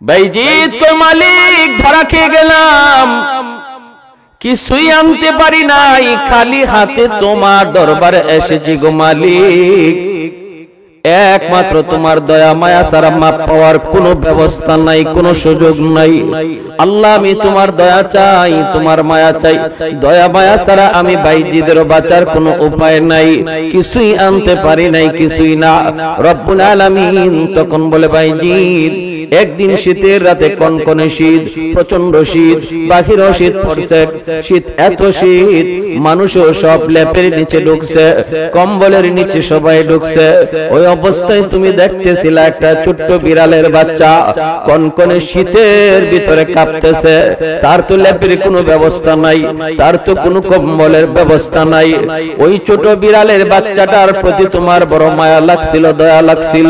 বাইজিৎ তো মালিক ধরা খেয়ে গেলাম, কিছুই আনতে পারি নাই, খালি হাতে তোমার দরবারে এসেছি গো মালিক। একমাত্র তোমার দয়া মায়া ছাড়া মাপ পাওয়ার কোনো ব্যবস্থা নাই, কোনো সুযোগ নাই। আল্লাহ আমি তোমার দয়া চাই, তোমার মায়া চাই। দয়া মায়া ছাড়া আমি বাইজিদের বাঁচার কোনো উপায় নাই, কিছুই আনতে পারি নাই, কিছুই না। রব্বুল আলামিন তখন বলে বাইজিদ একদিন শীতের রাতে কনকনে শীত, প্রচন্ড শীত, বাহিরও শীত পড়ছে, শীত এত শীত মানুষও সব লেপের নিচে ঢুকছে, কম্বলের নিচে সবাই ঢুকছে। ওই অবস্থায় তুমি দেখতেছিলা একটা ছোট্ট বিড়ালের বাচ্চা কনকনে শীতের ভিতরে কাঁপতেছে। তার তো লেপের কোনো ব্যবস্থা নাই, তার তো কোনো কম্বলের ব্যবস্থা নাই। ওই ছোট বিড়ালের বাচ্চাটার প্রতি তোমার বড় মায়া লাগছিল, দয়া লাগছিল।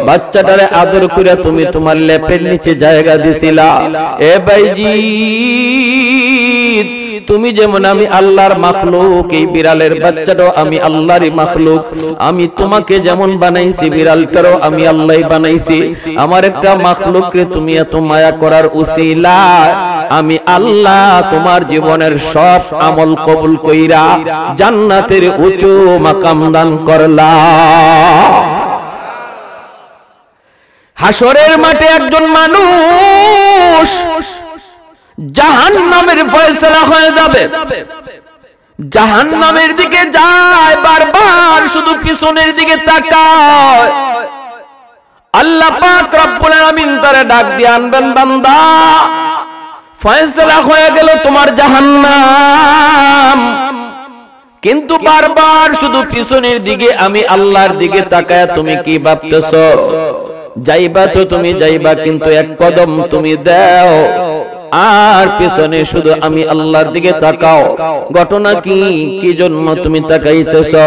বাচ্চাটারে আদর করে তুমি তোমার লেপের নিচে জায়গা দিছিলা। এ বাইজিৎ তুমি যেমন আমি আল্লাহর মাখলুক, এই বিড়ালের বাচ্চাটাও আমি আল্লাহরই মাখলুক। আমি তোমাকে যেমন বানাইছি বিড়ালটারও আমি আল্লাহই বানাইছি। আমার একটা মাখলুককে তুমি এত মায়া করার উসিলা আমি আল্লাহ তোমার জীবনের সব আমল কবুল কইরা জান্নাতের উঁচু মাকাম দান করলাম। হাসরের মাঠে একজন মানুষ জাহান্নামের ফয়সালা হয়ে যাবে, জাহান্নামের দিকে যায়, বারবার শুধু পিছনের দিকে তাকায়। আল্লাহ পাক রব্বুল আলামিন তারে ডাক দিয়ে আনবেন, বান্দা ফয়সালা হয়ে গেল তোমার জাহান্নাম, কিন্তু বারবার শুধু পিছনের দিকে আমি আল্লাহর দিকে তাকায় তুমি কি ভাবতেছো? যাইবা তো তুমি যাইবা, কিন্তু এক কদম তুমি দাও আর পিছনে শুধু আমি আল্লাহর দিকে তাকাও। ঘটনা কি, কি জন্য তুমি তাকাইতেছো?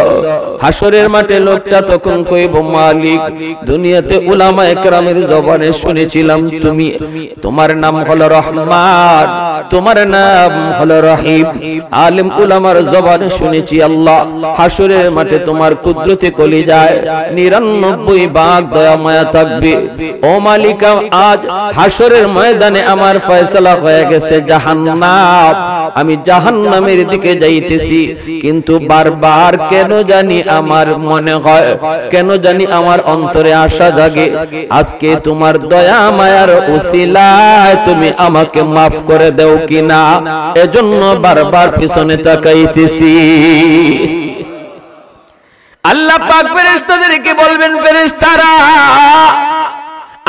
হাসরের মাঠে লোকটা তখন কইব, মালিক দুনিয়াতে উলামায়ে কেরামের জবানে শুনেছিলাম তুমি, তোমার নাম হলো রহমান, তোমার নাম হলো রহিম। আলেম উলামার জবানে শুনেছি আল্লাহ। হাসরের মাঠে তোমার কুদরতে কলিজায় 99 ভাগ দয়া মায়া থাকবে। ও মালিক আজ হাসরের ময়দানে আমার ফয়সালা হয়ে গেছে জাহান্নাম, আমি জাহান্নামের দিকে যাইতেছি, কিন্তু বারবার কেন জানি আমার মনে হয়, কেন জানি আমার অন্তরে আশা জাগে আজকে তোমার দয়া মায়ার উসিলায় তুমি আমাকে মাফ করে দাও কিনা, এজন্য বারবার পিছনে তাকাইতেছি। আল্লাহ পাক ফেরেশতাদেরকে বলবেন, ফেরেশতারা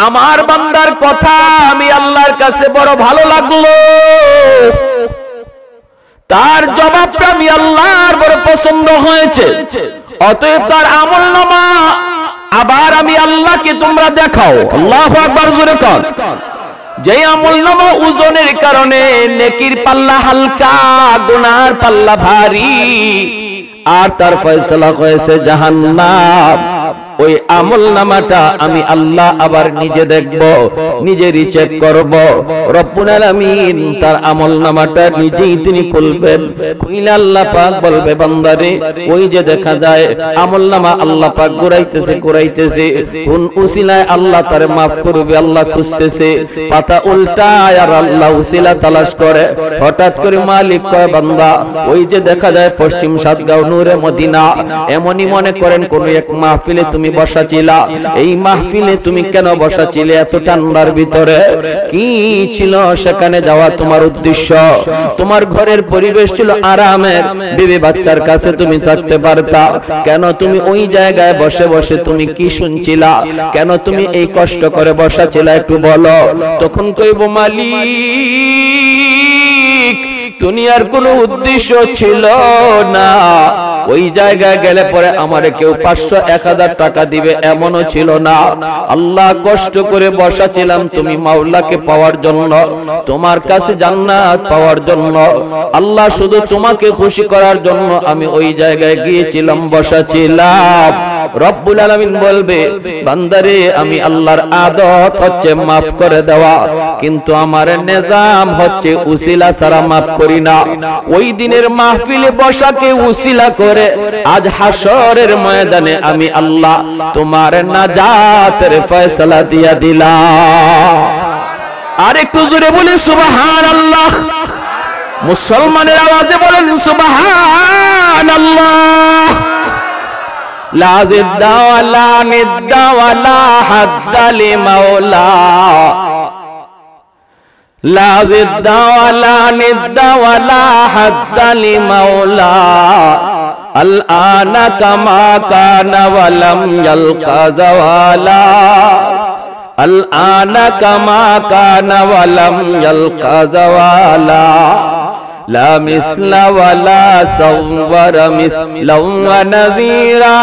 আমার বান্দার কথা আমি আল্লাহর কাছে বড় ভালো লাগলো, তার জবাবটা আমি আল্লাহর বড় পছন্দ হয়েছে, অতএব তার আমলনামা আবার আমি আল্লাহকে তোমরা দেখাও। আল্লাহু আকবার জোরে কর। যে আমলনামা ওজনের কারণে নেকির পাল্লা হালকা, গুনার পাল্লা ভারী, আর তার ফয়সালা হয়েছে জাহান্নাম, ওই আমলনামাটা আমি আল্লাহ আবার নিজে দেখব, নিজেরই চেক করব। রব্বুল আলামিন তার আমলনামাটা নিজেই তিনি খুলবেন, খুলে আল্লাহ পাক বলবে, বান্দারে ওই যে দেখা যায় আমলনামা আল্লাহ পাক ঘুরাইতেছে ঘুরাইতেছে, কোন উসিলায় আল্লাহ তারে maaf করবে আল্লাহ খুঁজতেছে, পাতা উল্টায় আর আল্লাহ উসিলা তালাশ করে। হঠাৎ করে মালিক কয়, বান্দা ওই যে দেখা যায় পশ্চিম সাতগাঁও নূরে মদিনা, এমনই মনে করেন কোন এক মাহফিলে তুমি বসা ছিলা, এই মাহফিলে তুমি কেন বসা ছিলে এত ঠান্ডার ভিতরে? কি ছিল সেখানে যাওয়া তোমার উদ্দেশ্য? তোমার ঘরের পরিবেশ ছিল আরামের, বিবি বাচ্চার কাছে তুমি থাকতে পারতা, কেন তুমি ওই জায়গায় বসে বসে তুমি কি শুনছিলা? কেন তুমি এই কষ্ট করে বসা ছিলা একটু বলো। তখন কইব, মালিক দুনিয়ার কোনো উদ্দেশ্য ছিল না, ওই জায়গায় গেলে পরে আমারে কেউ 500-1000 টাকা দিবে এমনও ছিল না। আল্লাহ কষ্ট করে বসা ছিলাম তুমি মাওলাকে পাওয়ার জন্য, তোমার কাছে জান্নাত পাওয়ার জন্য। আল্লাহ শুধু তোমাকে খুশি করার জন্য আমি ওই জায়গায় গিয়েছিলাম, বসা ছিলাম। রব্বুল আলামিন বলবে, বান্দারে আমি আল্লাহর আদত হচ্ছে maaf করে দেওয়া, কিন্তু আমার নিজাম হচ্ছে উসিলা ছাড়া maaf করি না। ওই দিনের মাহফিলে বসাকে উসিলা করে আজ হাসরের ময়দানে আমি আল্লাহ তোমার নাজাতের ফয়সালা দিয়া দিলাম। একটু জোরে বলেন সুবহানাল্লাহ। মুসলমানের আওয়াজে বলেন সুবহানাল্লাহ। লা জিদ্দা ওয়ালা নিদ্দা ওয়ালা হাদ্দা লিমাওলা, লা জিদ্দা ওয়ালা নিদ্দা ওয়ালা হাদ্দা লিমাওলা, আল আনা কামা কানা ওয়ালাম ইয়ালকা যাওয়ালা, আল আনা কামা কানা ওয়ালাম ইয়ালকা যাওয়ালা, লা মিসলা ওয়ালা সাওয়ারা মিসলাম ওয়া নাযীরা,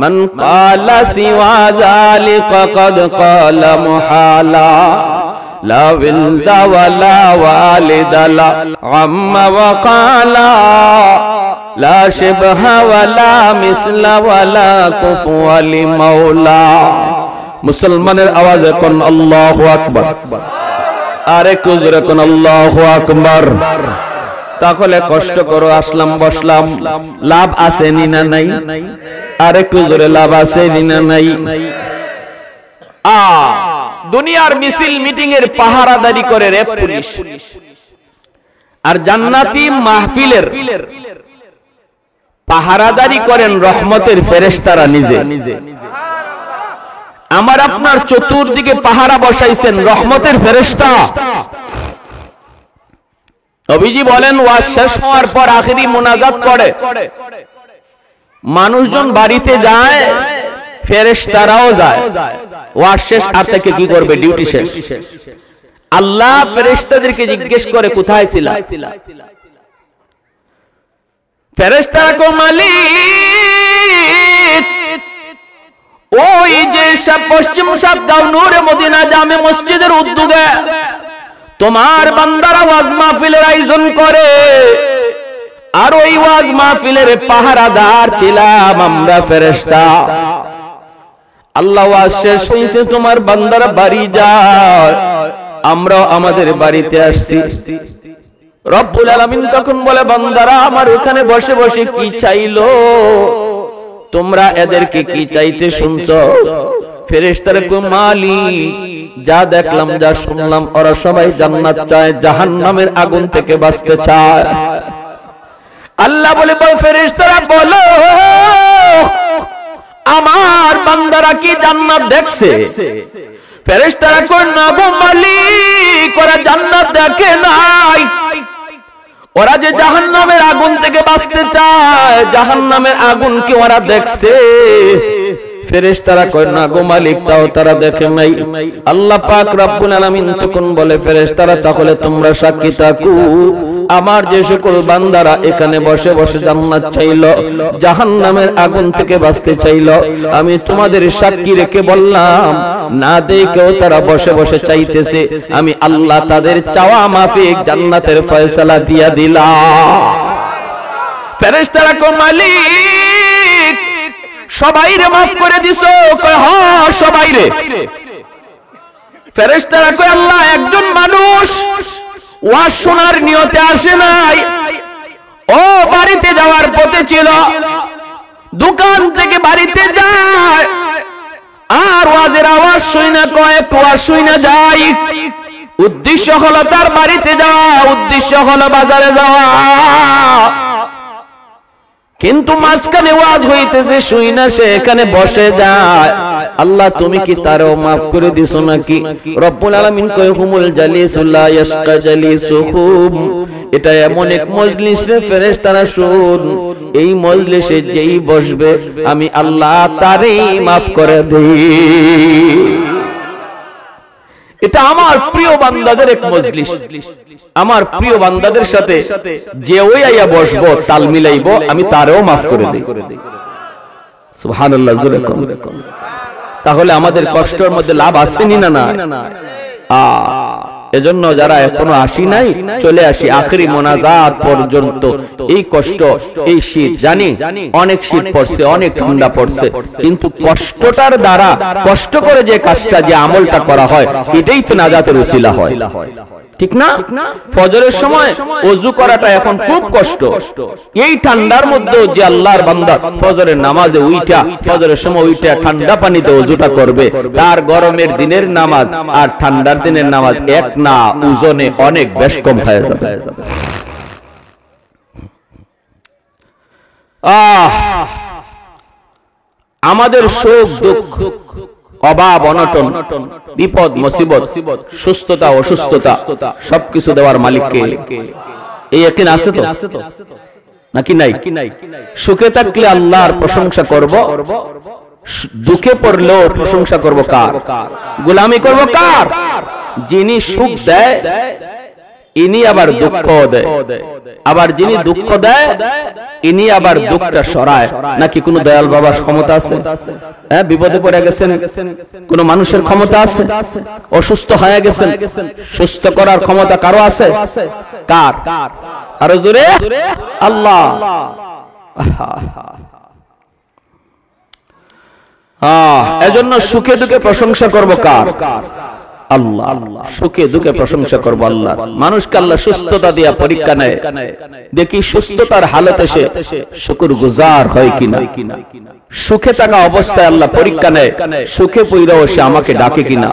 মান ক্বালা সিওয়া যালিকা ক্বাদ ক্বালা মুহালা, লা ওয়ালদা ওয়ালা ওয়ালিদা লা আম্মা ওয়া ক্বালা, লা শিবহা ওয়ালা মিসলা ওয়ালা কুফুয়া লিমাওলা। মুসলমানের আওয়াজে কোন আল্লাহু আকবার। আর একটু জোরে কোন আল্লাহু আকবার। তাহলে কষ্ট করো, আসলাম বসলাম, লাভ আছে নি না নাই? আর একটু জোরে লাভ আছে নি না নাই? দুনিয়ার মিছিল মিটিং এর পাহারাদারি করে রেপ পুলিশ, আর জান্নাতি মাহফিলের পাহারাদারি করেন রহমতের ফেরেশতারা নিজে। আমার আপনার চতুর্দিকে পাহারা বসাইছেন রহমতের ফেরেশতা। নবীজি বলেন ওয়াজ শেষ হওয়ার পর আখিরি মুনাজাত করে মানুষজন বাড়িতে যায়, ফেরেশতারাও যায়। ওয়াজ শেষ আর থেকে কি করবে? ডিউটি শেষ। আল্লাহ ফেরেশতাদেরকে জিজ্ঞেস করে কোথায় ছিলা? ফেরেশতারা কো মালিক ওই যে পশ্চিম সাতগাঁও নূরে মদিনা জামে মসজিদের উদ্যোগে তোমার বান্দারা ওয়াজ মাহফিলের আয়োজন করে, আর ওই ওয়াজ মাহফিলের পাহারাদার ছিলাম আমরা ফেরেশতা। আল্লাহ ওয়াজ শেষ হইছে, তোমার বান্দারা বাড়ি যায়, আমরা আমাদের বাড়িতে আসছি। রব্বুল আলামিন তখন বলে বান্দারা আমার এখানে বসে বসে কি চাইলো? তোমরা এদেরকে কি চাইতে শুনছো? ফেরেশতারা কয় মালিক যা দেখলাম যা শুনলাম ওরা সবাই জান্নাত চায়, জাহান্নামের আগুন থেকে বাঁচতে চায়। আল্লাহ বলে ফেরেশতারা বলো আমার বান্দারা কি জান্নাত দেখছে? ফেরেশতারা কয় না গো মালিক, ওরা জান্নাত দেখে নাই, ওরা যে জাহান্নামের আগুন থেকে বাঁচতে চায়, জাহান্নামের আগুন কি ওরা দেখছে? ফেরেশতারা কয় না গো মালিক, তাও তারা দেখে নাই। আল্লাহ পাক রব্বুল আলামিন তখন বলে ফেরেশতারা তাহলে তোমরা সাক্ষী থাকো, আমার যে সকল বান্দারা এখানে বসে বসে জান্নাত চাইলো, জাহান্নামের আগুন থেকে বাঁচতে চাইলো, আমি তোমাদের সাক্ষী রেখে বললাম না দেখেও তারা বসে বসে চাইতেছে, আমি আল্লাহ তাদের চাওয়া মাফিক জান্নাতের ফয়সালা দিয়া দিলাম। ফেরেশতারা কয় মালিক সবাইরে মাফ করে দিছো? কয় হ্যাঁ সবাইরে। ফেরেশতারা কয় আল্লাহ একজন মানুষ ওয়াজ শোনার নিয়তে আসে নাই, ও বাড়িতে যাওয়ার পথে ছিল, দোকান থেকে বাড়িতে যায় আর ওয়াজের আওয়াজ শুনে কয় একটু ওয়াজ শুনে যাই। উদ্দেশ্য হলো তার বাড়িতে যাওয়া, উদ্দেশ্য হলো বাজারে যাওয়া, কিন্তু মাঝখানে ওয়াজ হইতেছে শুই না, সে এখানে বসে যায়। আল্লাহ তুমি কি তারও মাফ করে দিছো নাকি? রব্বুল আলামিন কয় হুমুল জালিসুল্লাহ ইয়াশকা জালিসুহুম, এটা এমন এক মজলিস রে ফেরেশতারা শুন, এই মজলিসে যেই বসবে আমি আল্লাহ তারই মাফ করে দেই। এটা আমার প্রিয় বান্দাদের এক মজলিস, আমার প্রিয় বান্দাদের সাথে যে ওই আইয়া বসবো তাল মিলাইবো আমি তারও মাফ করে দেই। সুবহানাল্লাহ জোরে কোন। তাহলে আমাদের কষ্টের মধ্যে লাভ আছে নি না? এজন্য যারা এখনো আসি নাই চলে আসি আখেরি মোনাজাত পর্যন্ত। এই কষ্ট, এই শীত জানি অনেক শীত পড়ছে, অনেক ঠান্ডা পড়ছে, কিন্তু কষ্টটার দ্বারা কষ্ট করে যে কাজটা যে আমলটা করা হয় এটাই তো নাজাতের উসিলা হয়। ঠিক না? ফজরের সময় ওযু করাটা এখন খুব কষ্ট। এই ঠান্ডার মধ্যে যে আল্লাহর বান্দা ফজরের নামাজে উইঠা ফজরের সময় উইঠা ঠান্ডা পানিতে ওযুটা করবে, তার গরমের দিনের নামাজ আর ঠান্ডার দিনের নামাজ এক না, ওজনে অনেক বেশ কম হয়ে যাবে। আমাদের শোক দুঃখ, অভাব অনটন, বিপদ মুসিবত, সুস্থতা অসুস্থতা সবকিছু দেওয়ার মালিককে এই ইয়াকিন আছে তো নাকি নাই? সুখে থাকলে আল্লাহর প্রশংসা করব, দুঃখে পড়লেও প্রশংসা করব কার? গোলামি করব কার? যিনি সুখ দেয় ইনি আবার দুঃখ দেয়, আবার যিনি দুঃখ দেয় ইনি আবার দুঃখটা সরায়। নাকি কোন দয়াল বাবার ক্ষমতা আছে? হ্যাঁ, বিপদে পড়ে গেছেন কোন মানুষের ক্ষমতা আছে? অসুস্থ হয়ে গেছেন, সুস্থ করার ক্ষমতা কারো আছে? কার? আরো জোরে আল্লাহ। এজন্য সুখে দুঃখে প্রশংসা করব কার? আল্লাহ। সুখে দুঃখে প্রশংসা করব আল্লাহ। মানুষকে আল্লাহ সুস্থতা দিয়া পরীক্ষা নেয়, দেখি সুস্থতার হালতে সে শুকরগুজার হয় কিনা। সুখে থাকা অবস্থায় আল্লাহ পরীক্ষা নেয়, সুখে পইরাও সে আমাকে ডাকে কিনা।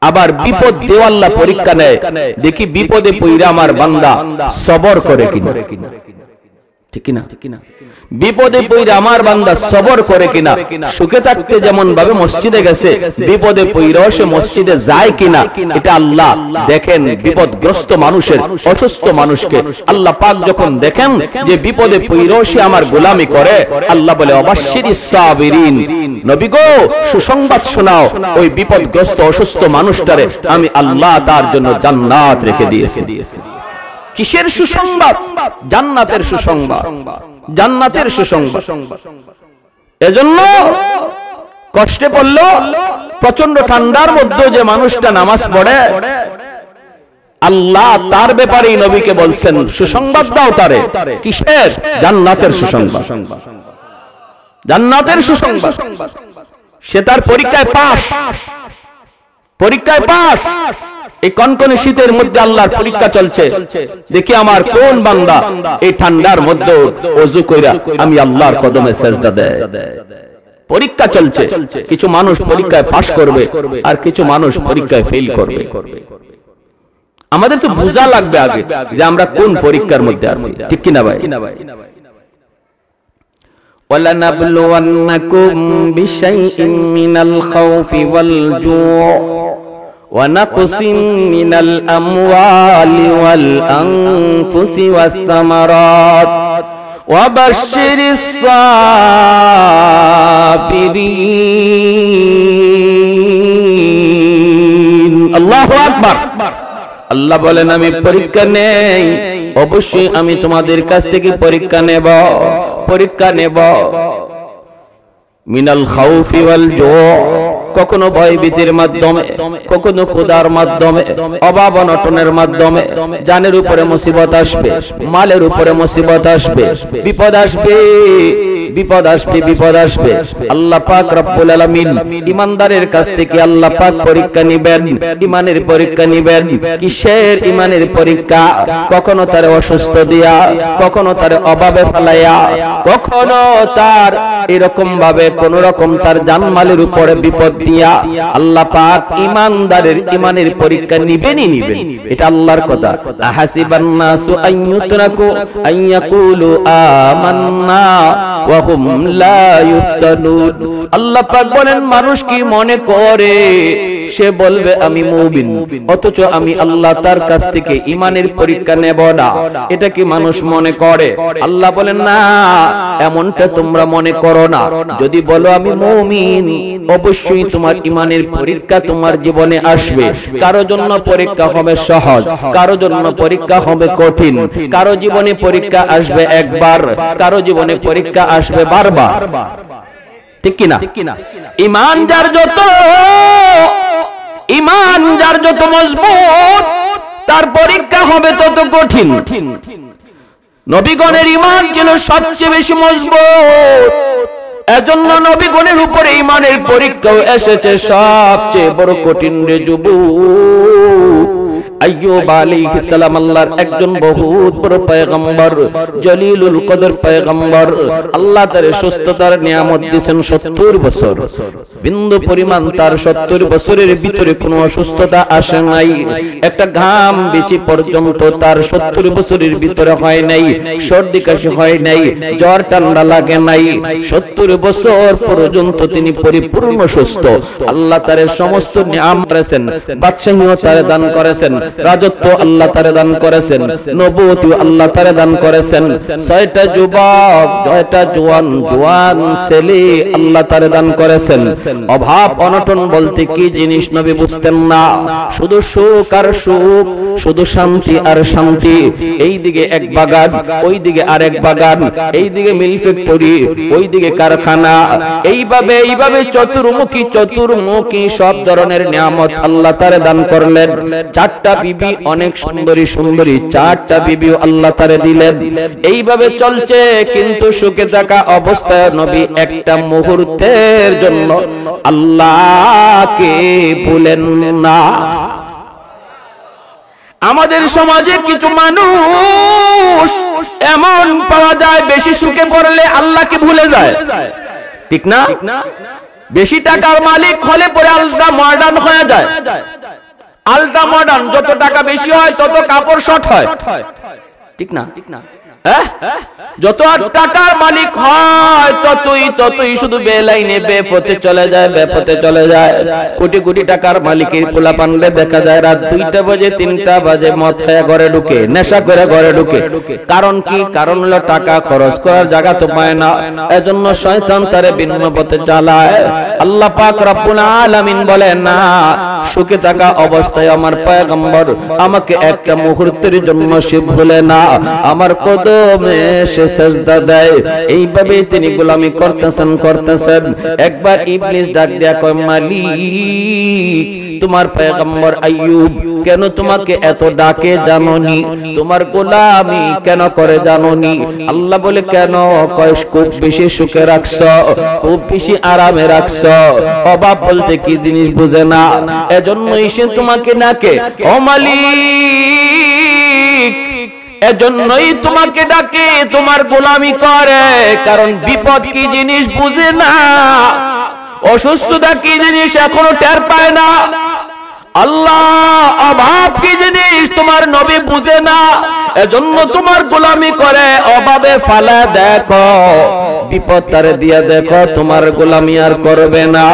আবার বিপদ দিয়ে আল্লাহ পরীক্ষা নেয়, দেখি বিপদে পইরা আমার বান্দা সবর করে কিনা। ঠিক কিনা? বিপদে পইরা আমার বান্দা সবর করে কিনা। সুখে থাকতে যেমন ভাবে মসজিদে গেছে, বিপদে পইরাও সে মসজিদে যায় কিনা, এটা আল্লাহ দেখেন। বিপদগ্রস্ত মানুষের, অসুস্থ মানুষকে আল্লাহ পাক যখন দেখেন যে বিপদে পইরাও সে আমার গোলামি করে, আল্লাহ বলে অবাশশিরিস সাবিরিন, নবী গো সুসংবাদ শোনাও, ওই বিপদগ্রস্ত অসুস্থ মানুষটারে আমি আল্লাহ তার জন্য জান্নাত রেখে দিয়েছি। কিসের সুসংবাদ? জান্নাতের সুসংবাদ, জান্নাতের সুসংবাদ। এজন্য কষ্টে পড়লো, প্রচন্ড ঠান্ডার মধ্যে যে মানুষটা নামাজ পড়ে, আল্লাহ তার ব্যাপারেই নবীকে বলছেন সুসংবাদ দাও তারে। কিসের? জান্নাতের সুসংবাদ, জান্নাতের সুসংবাদ। সে তার পরীক্ষায় পাস, পরীক্ষায় পাস। এই কনকনে শীতের মধ্যে আল্লাহর পরীক্ষা চলছে, দেখি আমার কোন বান্দা এই ঠান্ডার মধ্যে ওযু কইরা আমি আল্লাহর কদমে সিজদা দেয়। পরীক্ষা চলছে, কিছু মানুষ পরীক্ষায় পাস করবে আর কিছু মানুষ পরীক্ষায় ফেল করবে। আমাদের তো বোঝা লাগবে আগে যে আমরা কোন পরীক্ষার মধ্যে আছি, ঠিক কি না ভাই? وَلَنَبْلُوَنَّكُمْ بِشَيْءٍ مِّنَ الْخَوْفِ وَالْجُوعِ وَنَقْصٍ مِّنَ الْأَمْوَالِ وَالْأَنفُسِ وَالثَّمَرَاتِ وَبَشِّرِ الصَّابِرِينَ। আল্লাহু আকবার। আল্লাহ বলেন আমি পরীক্ষা নেই, অবশ্যই আমি তোমাদের কাছ থেকে পরীক্ষা নেব, পরীক্ষা নেব। মিনাল খাউফি ওয়াল জু, কখনো ভয়ভীতির মাধ্যমে, কখনো ক্ষুধার মাধ্যমে, অভাব অনটনের মাধ্যমে। জানের উপরে মুসিবত আসবে, মালের উপরে মুসিবত আসবে, বিপদ আসবে, বিপদ আসবে, বিপদ আসবে। আল্লাহ পাক রব্বুল আলামিন ইমানদারের কাছ থেকে আল্লাহ পাক পরীক্ষা নিবেন, ইমানের পরীক্ষা নিবেন। কিসের ইমানের পরীক্ষা? কখনো তার অসুস্থ দিয়া, কখনো তার অভাবে ফেলাইয়া, কখনো তার এরকম ভাবে কোন রকম তার জানমালের উপরে বিপদ দিয়া আল্লাহ পাক ইমানদারের ইমানের পরীক্ষা নিবেনই নিবেন। এটা আল্লাহর কথা। আহাসিবান নাসু আইয়ুতরাকু আইয়াকুলু আমান্না ওয়া হুম লা ইফতানুন। আল্লাহ পাক বলেন মানুষ কি মনে করে সে বলবে আমি মুমিন, অথচ আমি আল্লাহ তার কাছ থেকে ইমানের পরীক্ষা নেব না। এটা কি মানুষ মনে করে? আল্লাহ বলেন না, এমনটা তোমরা মনে করো না। যদি বলো আমি মুমিন, অবশ্যই তোমার ইমানের পরীক্ষা তোমার জীবনে আসবে। কারো জন্য পরীক্ষা হবে সহজ, কারো জন্য পরীক্ষা হবে কঠিন। কারো জীবনে পরীক্ষা আসবে একবার, কারো জীবনে পরীক্ষা আসবে বারবার। ঠিক কিনা? ইমান যার যত, ইমান যার যত মজবুত, তার পরীক্ষা হবে তত কঠিন। নবীগণের ইমান ছিল সবচেয়ে বেশি মজবুত, এজন্য নবীগণের উপরে ইমানের পরীক্ষাও এসেছে সবচেয়ে বড় কঠিন। রে যুবক, আইয়ুব আলাইহিস সালাম আল্লাহর একজন বহুত বড় পয়গম্বর, জলিলুল কদর পয়গম্বর। আল্লাহ তার সুস্থতার নিয়ামত দিয়েছেন 70 বছর। বিন্দু পরিমাণ তার 70 বছরের ভিতরে কোনো অসুস্থতা আসে নাই। একটা ঘাম বিচি পর্যন্ত তার 70 বছরের ভিতরে হয় নাই, সর্দি কাশি হয় নাই, জ্বর ঠান্ডা লাগে নাই। 70 বছর পর্যন্ত তিনি পরিপূর্ণ সুস্থ। আল্লাহ তার সমস্ত নিয়ামত করেছেন, বাদশাহীও তারে দান করেছেন, রাজত্ব আল্লাহ তারে দান করেছেন, নবুয়ত আল্লাহ তারে দান করেছেন। 6টা যুবক, 6টা জওয়ান ছেলে আল্লাহ তারে দান করেছেন। অভাব অনটন বলতে কি জিনিস নবী বুঝতেন না। শুধু সুখ আর সুখ, শুধু শান্তি আর শান্তি। এইদিকে এক বাগান, ওইদিকে আরেক বাগান, এইদিকে মিল ফ্যাক্টরি, ওইদিকে কারখানা। এইভাবে চতুর্মুখী সব ধরনের নিয়ামত আল্লাহ তারে দান করলেন। 4টা বিবি, অনেক সুন্দরী 4টা বিবিও আল্লাহ তারে দিলেন। এইভাবে চলছে, কিন্তু সুখে থাকা অবস্থায় নবী একটা মুহূর্তের জন্য আল্লাহকে ভুলেন না। আমাদের সমাজে কিছু মানুষ এমন পাওয়া যায়, বেশি সুখে পড়লে আল্লাহকে ভুলে যায়, ঠিক না? বেশি টাকার মালিক হলে পরে আলট্রা মডার্ন হয়ে যায়। আলট্রা মডার্ন, যত টাকা বেশি হয় তত কাপড় শর্ট হয়, ঠিক না? যত টাকার মালিক হয় ততই শুধু বেলাইনে বেপথে চলে যায়। কোটি কোটি টাকার মালিকের পোলা পানলে দেখা যায় রাত 2টা বাজে 3টা বাজে মদ খায় ঘরে ঢুকে, নেশা করে ঘরে ঢুকে। কারণ কি? কারণ হলো টাকা খরচ করার জায়গা তো পায় না, এজন্য শয়তান তারে ভিন্ন পথে চালায়। আল্লাহ পাক রব্বুল আলামিন বলেন, না, সুখে থাকা অবস্থায় আমার পয়গম্বর আমাকে একটা মুহূর্তের জন্য সে ভুলে না, আমার কদমে সে সেজদা দেয়। এইভাবে তিনি গোলামি করতেছেন। একবার ইবলিস ডাক দেয়া কয়, মালিক, তোমার পয়গম্বর আইয়ুব কেন তোমাকে এত ডাকে জানোনি? তোমার গোলামি কেন করে জানোনি? আল্লাহ বলে, কেন? কয়, খুব বেশি সুখে রাখছো, খুব বেশি আরামে রাখছো, অভাব বলতে কি জিনিস বুঝে না, এজন্যই সে তোমাকে ডাকে। ও মালিক, এজন্যই তোমাকে ডাকে, তোমার গোলামি করে, কারণ বিপদ কি জিনিস বুঝে না, অসুস্থতা কি জিনিস এখনো টের পায় না। আল্লাহ অভাব কি জিনিস তোমার নবী বুঝে না, এজন্য তোমার গোলামি করে। অভাবে ফালা দেখো, বিপদ তারে দিয়া দেখো, তোমার গোলামি আর করবে না।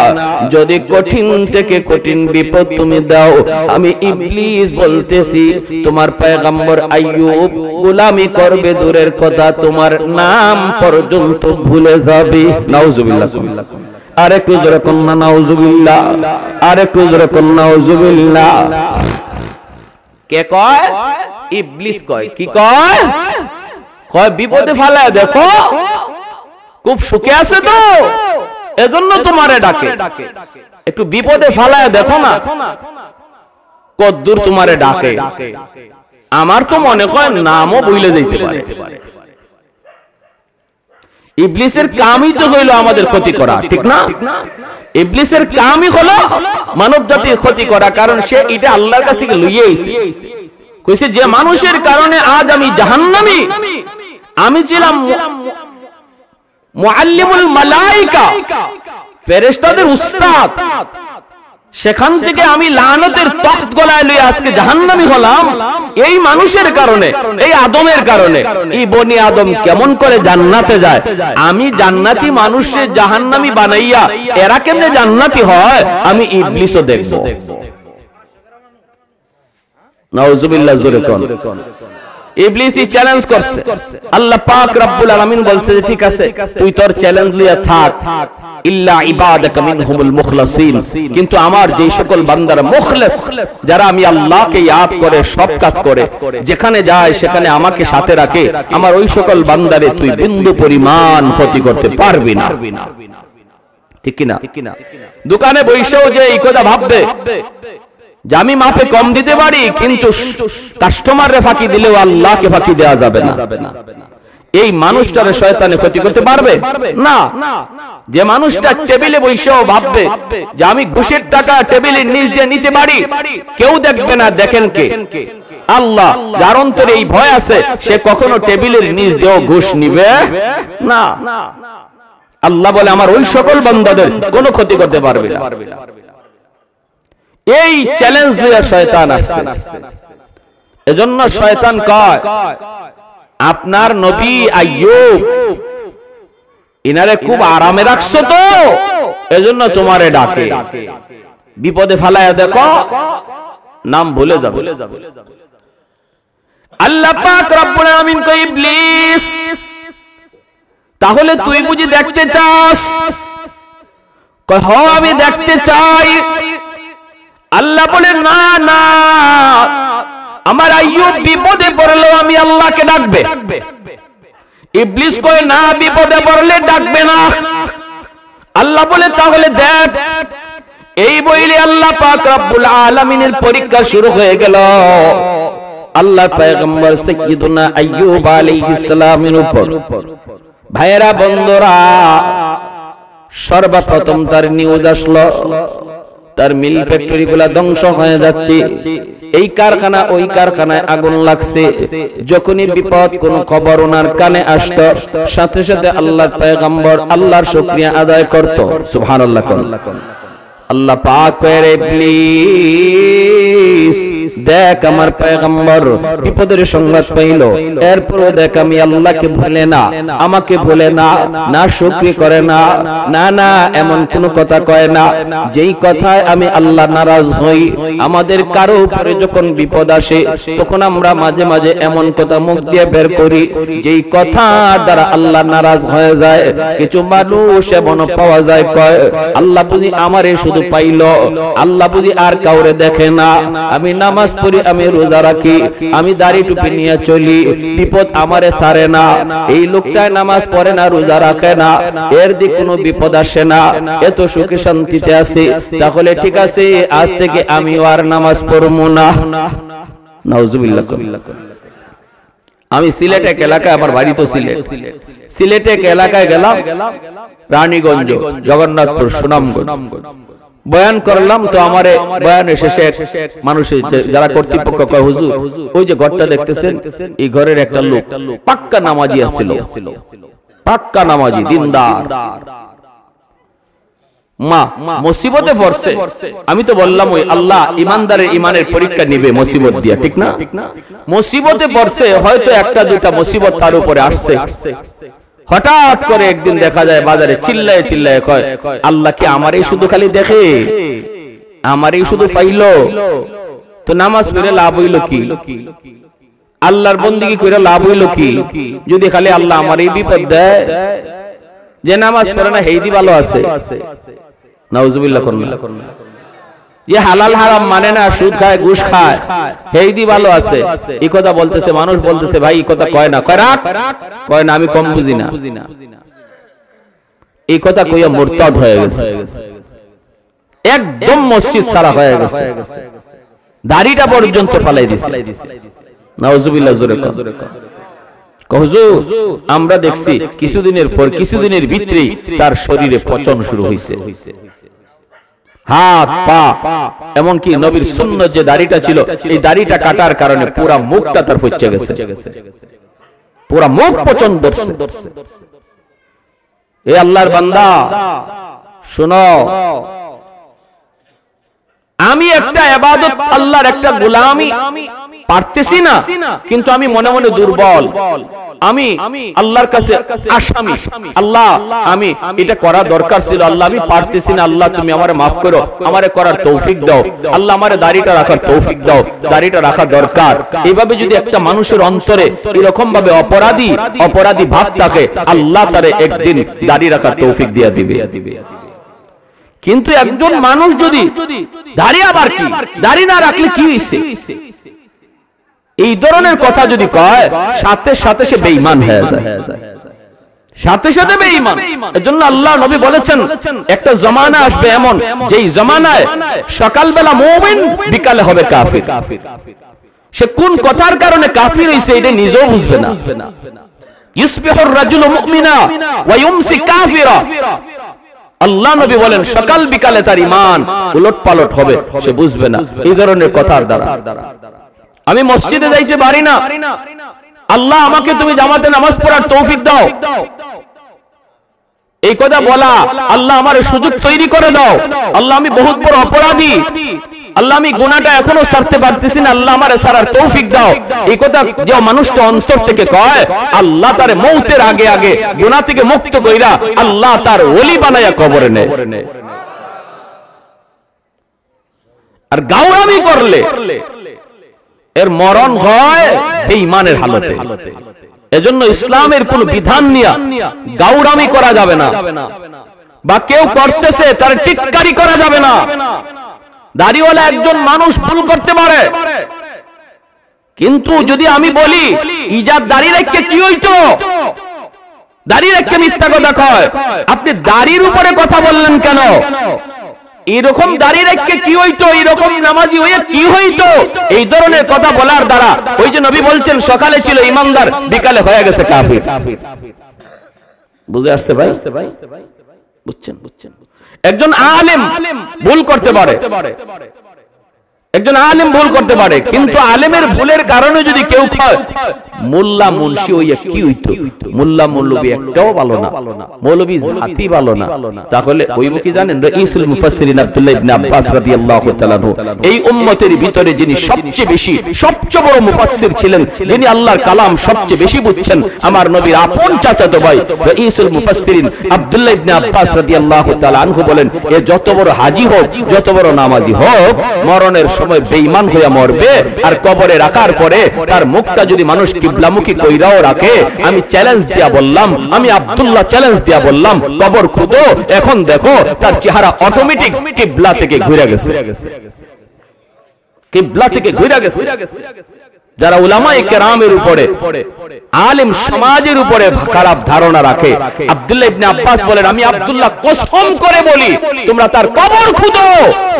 যদি কঠিন থেকে কঠিন বিপদ তুমি দাও, আমি ইবলিস বলতেছি তোমার পয়গম্বর আইয়ুব গোলামি করবে দূরের কথা, তোমার নাম পর্যন্ত ভুলে যাবে। নাউজুবিল্লাহ। আরেকটু জোরে কন্যা নাউজুবিল্লাহ, আরেকটু জোরে কন্যা নাউজুবিল্লাহ। কে কয়? ইবলিস কয়। কি কয়? কয় বিপদে ফালায় দেখো, খুব সুখে আছে তো, এজন্য তোমারে ডাকে। একটু বিপদে ফালায় দেখো না কদ্দুর তোমারে ডাকে। আমার তো মনে হয় নামও ভুলে যাইতে পারে। ইবলিসের কামই তো হইল আমাদের ক্ষতি করা, ঠিক না? ইবলিসের কামই হলো মানব জাতির ক্ষতি করা, কারণ সে এটা আল্লাহর কাছ থেকে লইয়ে আইছে। কইছে, যে মানুষের কারণে আজ আমি জাহান্নামী, আমি ছিলাম মুআল্লিমুল মালায়েকা, ফেরেশতাদের উস্তাদ, সেখান থেকে আমি লানতের তখ্ত গলায় লইয়া আজকে জাহান্নামী হলাম এই মানুষের কারণে, এই আদমের কারণে। এই বনি আদম কেমন করে জান্নাতে যায়? আমি জান্নাতি মানুষকে জাহান্নামী বানাইয়া এরা কেমনে জান্নাতি হয়, আমি ইবলিসও দেখব। নাউজুবিল্লাহ। জোরে কোন। ইবলিস চ্যালেঞ্জ করছে। আল্লাহ পাক রব্বুল আলামিন বলছে যে ঠিক আছে, তুই তোর চ্যালেঞ্জ লিয়া থাক, ইল্লা ইবাদাকা মিনহুমুল মুখলাসিন, কিন্তু আমার যেই সকল বান্দারা মুখলিস, যারা আমি আল্লাহকে ইয়াদ করে সব কাজ করে, যেখানে যায় সেখানে আমাকে সাথে রাখে, আমার ওই সকল বান্দারে তুই বিন্দু পরিমাণ ক্ষতি করতে পারবি না। ঠিক কি না? দোকানে বসেও যে এই কথা ভাববে যে আমি মাপে কম দিতে পারি, কিন্তু কাস্টমাররে ফাঁকি দিলেও আল্লাহকে ফাঁকি দেওয়া যাবে না। এই মানুষটার শয়তানে ক্ষতি করতে পারবে না। যে মানুষটা টেবিলে বসেও ভাববে যে আমি ঘুষের টাকা টেবিলের নিচ দিয়ে নিতে পারি, কেউ দেখবে না, দেখেন কে? আল্লাহ। যার অন্তরে এই ভয় আছে সে কখনো টেবিলের নিচ দিয়েও ঘুষ নিবে না। আল্লাহ বলে আমার ওই সকল বান্দাদের কোনো ক্ষতি করতে পারবে না। এই চ্যালেঞ্জ দিয়ে শয়তান আসছে। এজন্য শয়তান কয় আপনার নবী আইয়ুব ইনারে খুব আরামে রাখছো তো, এজন্য তোমারে ডাকে, বিপদে ফেলায়া দেখো নাম ভুলে যাবে। আল্লাহ পাক রব্বুল আলামিন কয় ইবলিস তাহলে তুই বুঝি দেখতে চাস? কয় হ্যাঁ আমি দেখতে চাই। আল্লাহ বলে না না, আমার আইয়ুব বিপদে পড়লো আমি আল্লাহকে ডাকবে। ইবলিস কয় না, বিপদে পড়লে ডাকবে না। আল্লাহ বলে তাহলে দেখ। এই বইলে আল্লাহ পাক রব্বুল আলামিনের পরীক্ষা শুরু হয়ে গেল আল্লাহ পয়গম্বর সাইয়্যিদুনা আইয়ুব আলাইহিস সালামের উপর। ভাইরা বন্ধুরা, সর্বপ্রথম তার নিউজ আসলো তার মিল ফ্যাক্টরি গুলা ধ্বংস হয়ে যাচ্ছে, এই কারখানা ওই কারখানায় আগুন লাগছে। যখনই বিপদ কোন খবর ওনার কানে আসতো সাথে সাথে আল্লাহর পয়গম্বর আল্লাহর শুকরিয়া আদায় করত। সুবহানাল্লাহ। আল্লাহ পাক কয় ইবলিস দেখ আমার পয়গম্বর বিপদের সংবাদ পাইল, এরপরও দেখ আমি আল্লাহকে ভুলে না, আমাকে ভুলে না, না শুকরিয়া করে না, না না এমন কোন কথা কয় না যেই কথায় আমি আল্লাহ নারাজ হই। আমাদের কারো উপরে যখন বিপদ আসে তখন আমরা মাঝে মাঝে এমন কথা মুখ দিয়ে বের করি যেই কথা দ্বারা আল্লাহ নারাজ হয়ে যায়। কিছু মানুষ এমন পাওয়া যায় কয় আল্লাহ বুঝি আমারে শুধু পাইল, আল্লাহ বুঝি আর কাউরে দেখে না। আমি নামাজ পড়ি, আমি রোজা রাখি, আমি দাড়ি টুপি নিয়ে চলি, বিপদ আমারে ছাড়ে না। এই লোকটা নামাজ পড়ে না, রোজা রাখে না, এর দিক কোনো বিপদ আসে না, এত সুখে শান্তিতে আছে, তাহলে ঠিক আছে আজ থেকে আমি আর নামাজ পড়বো না। নাউজুবিল্লাহ। আমি সিলেট এক এলাকায়, আমার বাড়ি তো সিলেট, সিলেটে এক এলাকায় গেলাম, রানীগঞ্জ, জগন্নাথপুর, সুনামগঞ্জ, বয়ান করলাম। তো আমার বয়ানের শেষে মানুষ যারা কর্তৃপক্ষ কয় হুজুর ওই যে ঘরটা দেখতেছেন এই ঘরের একটা লোক পাক্কা নামাজি আছিল, পাক্কা নামাজি দিনদার, মা মুসিবতে পড়ছে। আমি তো বললাম ওই আল্লাহ ইমানদারের ইমানের পরীক্ষা নিবে মুসিবত দিয়া, ঠিক না? মুসিবতে পড়ছে, হয়তো একটা দুটা মুসিবত তার উপরে আসছে। হঠাৎ করে একদিন দেখা যায় বাজারে চিল্লায় চিল্লায় কয় আল্লাহ কি আমারই শুধু খালি দেখে, আমারই শুধু পাইলো? তো নামাজ পড়ে লাভ হইল কি? আল্লাহর বন্দেগী করে লাভ হইল কি যদি খালি আল্লাহ আমারই বিপদ দেয়? যে নামাজ পড়ে না হেইদি ভালো আছে। নাউজুবিল্লাহ। যে হালাল হারাম মানে না, সুদ খায় ঘুষ খায়, হেইদি ভালো আছে। এই কথা বলতেছে মানুষ, বলতেছে ভাই এই কথা কয় না, কয় রাখ, কয় না আমি কম বুঝি না। এই কথা কইয়া মুরতাদ হয়ে গেছে, একদম মসজিদ সারা হয়ে গেছে, দাড়িটা পর্যন্ত ফালাই দিছে। নাউজুবিল্লাহ। জোরে হুজুর আমরা দেখছি কিছুদিনের পর কিছুদিনের ভিতরেই তার শরীরে পচন শুরু হয়েছে, হাত পা, এমনকি নবীর সুন্নত যে দাড়িটা ছিল এই দাড়িটা কাটার কারণে পুরা মুখটা তার ফচ্ছে গেছে, পুরা মুখ পচন ধরছে। এ আল্লাহর বান্দা শোনো, আমি একটা ইবাদত আল্লাহর একটা গোলামি পারতেছি না, কিন্তু আমি মনে মনে দুর্বল, আমি আল্লাহর কাছে আসামি। আল্লাহ আমি এটা করা দরকার ছিল, আল্লাহ আমি পারতেছি না, আল্লাহ তুমি আমারে মাফ করো, আমারে করার তৌফিক দাও, আল্লাহ আমারে দাড়িটা রাখার তৌফিক দাও, দাড়িটা রাখা দরকার। এইভাবে যদি একটা মানুষের অন্তরে এরকম ভাবে অপরাধী ভাব থাকে, আল্লাহ তারে একদিন দাড়ি রাখার তৌফিক দিয়া দিবে। কিন্তু একজন মানুষ যদি দাড়ি, আবার কি দাড়ি না রাখলে কি হইছে, এই ধরনের কথা যদি কয় সাথে সাথে সে বেঈমান হয়ে যায়, সাথে সাথে বেঈমান। এজন্য আল্লাহ নবী বলেছেন একটা জমানা আসবে এমন, যেই জমানায় সকালবেলা মুমিন বিকালে হবে কাফির। সে কোন কথার কারণে কাফির হইছে এটা নিজেও বুঝবে না। ইউসবিহুর রাজুলু মুমিনা ওয়া ইউমসি কাফিরা। আল্লাহ নবী বলেন সকাল বিকালে তার ঈমান উলটপালট হবে, সে বুঝবে না। এই ধরনের কথার দ্বারা আমি মসজিদে যাইতে পারি না, আল্লাহ আমাকে তুমি জামাতে নামাজ পড়ার তৌফিক দাও, এই কথা বলা, আল্লাহ আমার সুযোগ তৈরি করে দাও, আল্লাহ আমি বহুত বড় অপরাধী, আল্লাহ আমি গুনাহটা এখনো ছাড়তে পারতেছি না, আল্লাহ আমারে ছাড়ার তৌফিক দাও, এই কথা যে মানুষটা অন্তর থেকে কয়, আল্লাহ তার মৌতের আগে আগে গুনাহ থেকে মুক্ত কইরা আল্লাহ তার ওলি বানায়া কবরে নেয়। আর গাওরামি করলে এর মরণ হয় বেঈমানের হালতে। এজন্য ইসলামের কোন বিধান নিয়া গাওরামি করা যাবে না, বা কেউ করতেছে তার টিটকারি করা যাবে না। দাড়িওয়ালা একজন মানুষ ভুল করতে পারে, কিন্তু যদি আমি বলি ইজাদ দাড়ি রেখে কি হইতো, দাড়ি রেখে মিথ্যা কথা কয়, আপনি দাড়ির উপরে কথা বললেন কেন, এরকম দাড়ি রেখে কি হইতো, এরকম নামাজি হয়ে কি হইতো, এই ধরনের কথা বলার দ্বারা ওই যে নবী বলছেন সকালে ছিল ইমানদার, বিকালে হয়ে গেছে কাফির। বুঝে আসছে ভাই? বুঝছেন? একজন আলেম ভুল করতে পারে, একজন আলেম ভুল করতে পারে, কিন্তু আলেমের ভুলের কারণে যদি কেউ কয় মোল্লা মুন্সি হইয়া কি হইতো, মোল্লা মৌলবী একটাও ভালো না, মৌলবী জাতি ভালো না, তাহলে হইব কি জানেন? রাইসুল মুফাসসিরিন আব্দুল্লাহ ইবনে আব্বাস রাদিয়াল্লাহু তাআলা আনহু, এই উম্মতের ভিতরে যিনি সবচেয়ে বেশি, সবচেয়ে বড় মুফাসসির ছিলেন, যিনি আল্লাহর কালাম সবচেয়ে বেশি বুঝছেন, আমার নবীর আপন চাচাতো ভাই রাইসুল মুফাসসিরিন আব্দুল্লাহ ইবনে আব্বাস রাদিয়াল্লাহু তাআলা আনহু বলেন, এ যত বড় হাজী হোক, যত বড় নামাজি হোক, মরণের সময় বেঈমান হইয়া মরবে, আর কবরে রাখার পরে তার মুখটা যদি মানুষ কিবলামুখী কইরাও রাখে, আমি চ্যালেঞ্জ দিয়া বললাম, আমি আব্দুল্লাহ চ্যালেঞ্জ দিয়া বললাম, কবর খুদো, এখন দেখো তার চেহারা অটোমেটিক কিবলা থেকে ঘুরে গেছে, কিবলা থেকে ঘুরে গেছে। যারা উলামায়ে কেরামের উপরে, আলেম সমাজের উপরে খারাপ ধারণা রাখে, আব্দুল্লাহ ইবনে আব্বাস বলেন, আমি আব্দুল্লাহ কসম করে বলি, তোমরা তার কবর খুঁজো,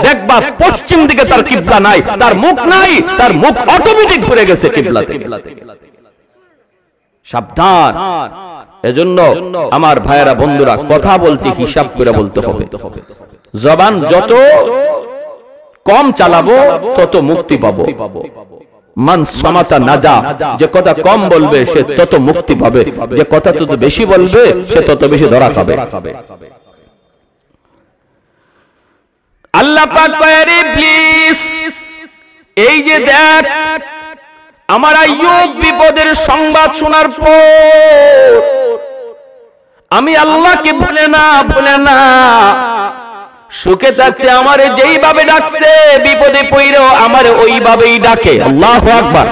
দেখবা পশ্চিম দিকে তার কিবলা নাই, তার মুখ নাই, তার মুখ অটোমেটিক ঘুরে গেছে কিবলা থেকে। সাবধান। এজন্য আমার ভাইয়েরা, বন্ধুরা, কথা বলতে হিসাব করে বলতে হবে। জবান যত কম চালাবো তত মুক্তি পাবো। মান সামাতা নাজা, যে কথা কম বলবে সে তত মুক্তি পাবে, যে কথা তত বেশি বলবে সে তত বেশি ধরা খাবে। আল্লাহ পাক কয়, ইবলিস, এই যে দেখ আমার আইয়ুব বিপদের সংবাদ শোনার পর আমি আল্লাহকে ভুলে না, সুখে থাকতে আমারে যেইভাবে ডাকছে, বিপদে পড়লেও আমারে ওইভাবেই ডাকে। আল্লাহু আকবার।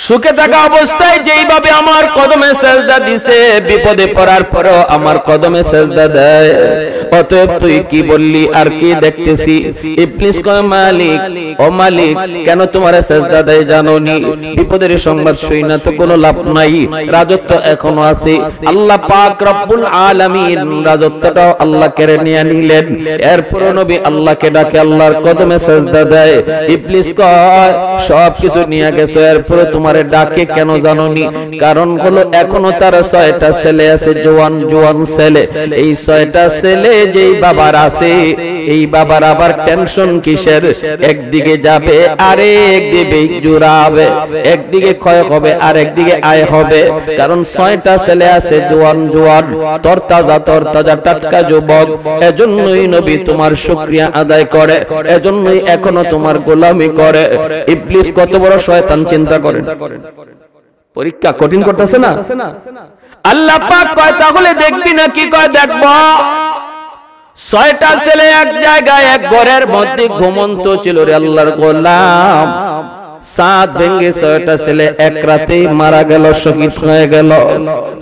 সুখে থাকা অবস্থায় যেইভাবে আমার কদমে সেজদা দিছে, বিপদে পড়ার পরও আমার কদমে সেজদা দেয়। অতএব তুই কি বললি আর কি দেখতেছি? ইবলিস কয়, মালিক, ও মালিক, কেন তোমারে সেজদা দেয় জানোনি? বিপদের সংবাদ শুই না তো কোনো লাভ নাই, রাজত্ব এখনো আছে। আল্লাহ পাক রব্বুল আলামিন রাজত্বটাও আল্লাহ কেড়ে নিয়ে নিলেন। এরপর নবী আল্লাহকে ডাকে, আল্লাহর কদমে সেজদা দেয়। ইবলিস কয়, সব কিছু নিয়ে গেছো, এরপরে তোমারে ডাকে কেন জানোনি? কারণ হলো এখনো তার 6টা ছেলে আছে, জোয়ান ছেলে। এই 6টা ছেলে যেই বাবার আছে, এই বাবার আবার টেনশন কিসের? একদিকে যাবে আরেক দিকে জুড়াবে, একদিকে ক্ষয় হবে আর একদিকে আয় হবে। কারণ 6টা ছেলে আছে, জোয়ান তরতাজা টাটকা যুবক। এজন্যই নবী তোমার শুকরিয়া আদায় করে, এজন্যই এখনো তোমার গোলামি করে। ইবলিস কত বড় শয়তান চিন্তা করেন। পরীক্ষা কঠিন করতেছে না? আল্লাহ পাক কয়, তাহলে দেখবি না? কি কয়, দেখবো। 6টা ছেলে এক জায়গায় এক ঘরের মধ্যে ঘুমন্ত ছিল রে আল্লাহর গোলাম। সাত ভেঙে 6টা ছেলে এক রাতেই মারা গেল, শহীদ হয়ে গেল।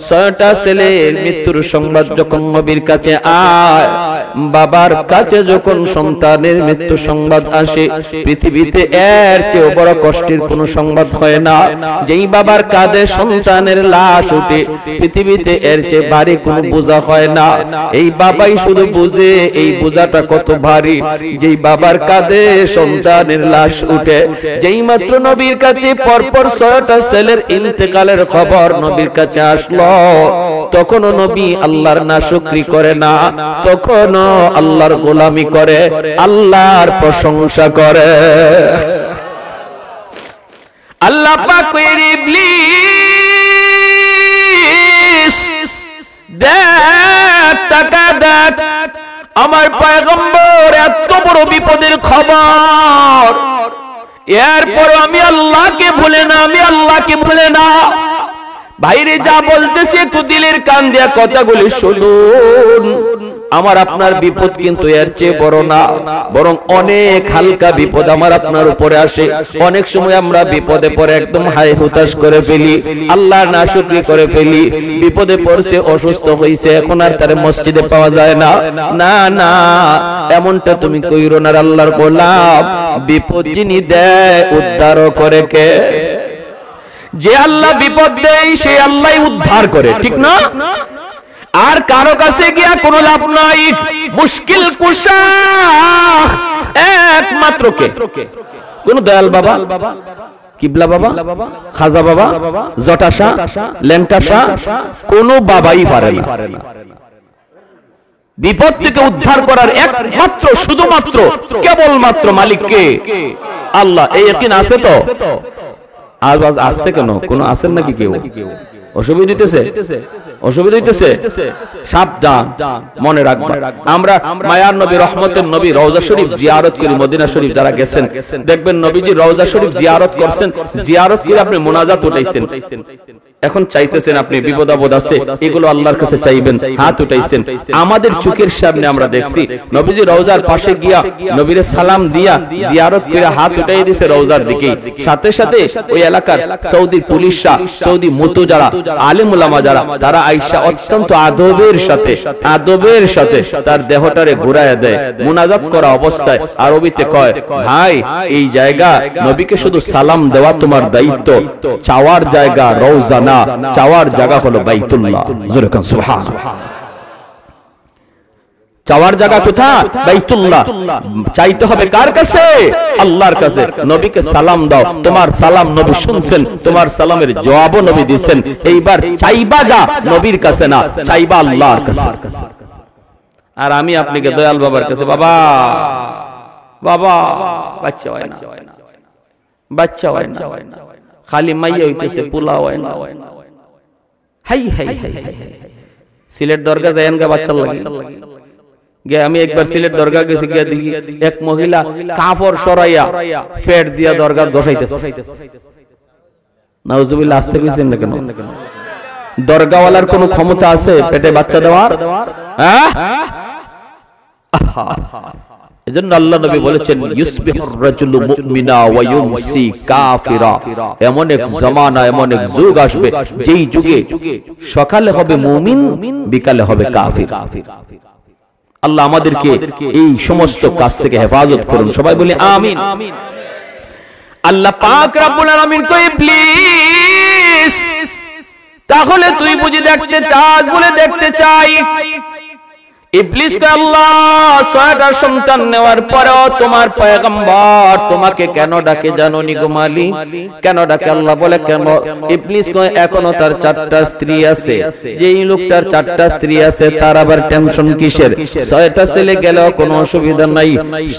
6টা ছেলের মৃত্যুর সংবাদ যখন নবীর কাছে আয়, বাবার কাছে যখন সন্তানের মৃত্যু সংবাদ আসে, পৃথিবীতে এর চেয়ে বড় কষ্টের কোনো সংবাদ হয় না। যেই বাবার কাঁধে সন্তানের লাশ উঠে, পৃথিবীতে এর চেয়ে ভারী কোনো বোঝা হয় না। এই বাবাই শুধু বুঝে এই বোঝাটা কত ভারী। যেই বাবার কাঁধে সন্তানের লাশ উঠে, যেই মাত্র নবীর কাছে পরপর 6টা ছেলের ইন্তেকালের খবর নবীর কাছে আসলো, তখনও নবী আল্লাহর নাশুকরি করে না, তখনও আল্লাহর গোলামি করে, আল্লাহর প্রশংসা করে। আল্লাহ পাক কইর ইবলিস দেখ টাকা দেখ, আমার পয়গম্বর এত বড় বিপদের খবর, এরপর আমি আল্লাহকে ভুলে না, আমি আল্লাহকে ভুলে না। ভাইরে যা বলতেছে একটু দিলের কান দিয়া কথাগুলি শুনুন। আমার আপনার বিপদ কিন্তু এর চেয়ে বড় না, বরং অনেক হালকা বিপদ আমার আপনার উপরে আসে। অনেক সময় আমরা বিপদে পড়ে একদম হাই হুতাশ করে ফেলি, আল্লাহর নাশুকরি করে ফেলি। বিপদে পড়ছে, অসুস্থ হইছে, এখন আর তার মসজিদে পাওয়া যায় না। না না, এমনটা তুমি কইরো না। আল্লাহর গোলাম, বিপদ যিনি দেয় উদ্ধার করে কে? যে আল্লাহ বিপদ দেয় সে আল্লাহই উদ্ধার করে, ঠিক না? আর কারো কাছে গিয়া কোনো লাভ নাই। মুশকিল কুশা একমাত্র কে? কোন দয়াল বাবা, কিবলা বাবা, খাজা বাবা, জটাশা, ল্যাংটাশা, কোন বাবাই পারে না। বিপদ থেকে উদ্ধার করার একমাত্র শুধুমাত্র কেবলমাত্র মালিককে আল্লাহ। এই ইয়াকিন আছে তো? আওয়াজ আসতে কেন? কোন আছেন নাকি কেউ? অসুবিধা হইতেছে? অসুবিধা হইতেছে? সাবধান, মনে রাখবেন। আমরা মায়ার নবী, রহমতের নবী রওজা শরীফ জিয়ারত করি। মদিনা শরীফ যারা গেছেন দেখবেন নবীজি রওজা শরীফ জিয়ারত করছেন, জিয়ারত করে আপনি মুনাজাত উঠাইছেন। এখন চাইতেছেন আপনি বিপদ আপদ আছে, এগুলো আল্লাহর কাছে চাইবেন, হাত উঠাইছেন। আমাদের চোখের সামনে আমরা দেখছি নবীজি রওজার পাশে গিয়া নবীরে সালাম দিয়া জিয়ারত করে হাত উঠাই দিয়েছে রওজার দিকে। সাথে সাথে ওই এলাকার সৌদি পুলিশরা, সৌদি মুতো যারা, আলেম উলামা যারা, তারা আয়েশা অত্যন্ত আদবের সাথে তার দেহটারে ঘুরায় দেয়। মুনাজাত করা অবস্থায় আরবিতে কয়, ভাই এই জায়গা নবীকে শুধু সালাম দেওয়া তোমার দায়িত্ব, চাওয়ার জায়গা রওজা না, চাওয়ার জায়গা হলো বাইতুল্লাহ। জোরে কোন সুবহানাল্লাহ। চাওয়ার জায়গা কোথায়? বাইতুল্লাহ। চাইতে হবে কার কাছে? আল্লাহর কাছে। নবীকে সালাম দাও, তোমার সালাম নবী শুনছেন, তোমার সালামের জবাবও নবী দিবেন। এইবার চাইবা যা নবীর কাছে না, চাইবা আল্লাহর কাছে। আর আমি আপনাকে দয়াল বাবার কাছে, বাবা বাবা বাচ্চা হয় না, বাচ্চা হয় না, খালি মাইয়া হইতেছে, পোলা হয় না। হাই হাই হাই হাই, সিলেট দরগা যায়েন গা বাচ্চা লাগে। আমি একবার সিলেট দরগা গেছি, গিয়া দেখি এক মহিলা কাপড় সরাইয়া পেট দিয়া দরগা বসাইতেছে। নাউজুবিল্লাহ। আসতে কইছেন না কেন? দরগাওয়ালার কোন ক্ষমতা আছে পেটে বাচ্চা দেওয়ার? হ্যাঁ, এজন্য আল্লাহ নবী বলেছেন, ইউসবিহুর রাজুলু মুমিনা ওয়া ইউমসি কাফিরা। এমন এক জামানা, এমন এক যুগ আসবে যেই যুগে সকালে হবে মুমিন, বিকালে হবে কাফির। আল্লাহ আমাদেরকে এই সমস্ত কাজ থেকে হেফাজত করুন। সবাই বলি আমিন। আল্লাহ পাক রব্বুল আলামিন কই, প্লিজ তাহলে তুই বুঝি দেখতে চাস? বলে দেখতে চাই। ইবলিস কে আল্লাহ 6টা সন্তান নেওয়ার পরেও তোমার পয়গম্বর তোমাকে কেন ডাকে জানো নি গো মালিক? কেন ডাকে? আল্লাহ বলে কেন? ইবলিস কয় এখনো তার 4টা স্ত্রী আছে। যেই লোকটার 4টা স্ত্রী আছে তার আবার টেনশন কিসের? 6টা ছেলে গেলেও কোনো অসুবিধা নাই,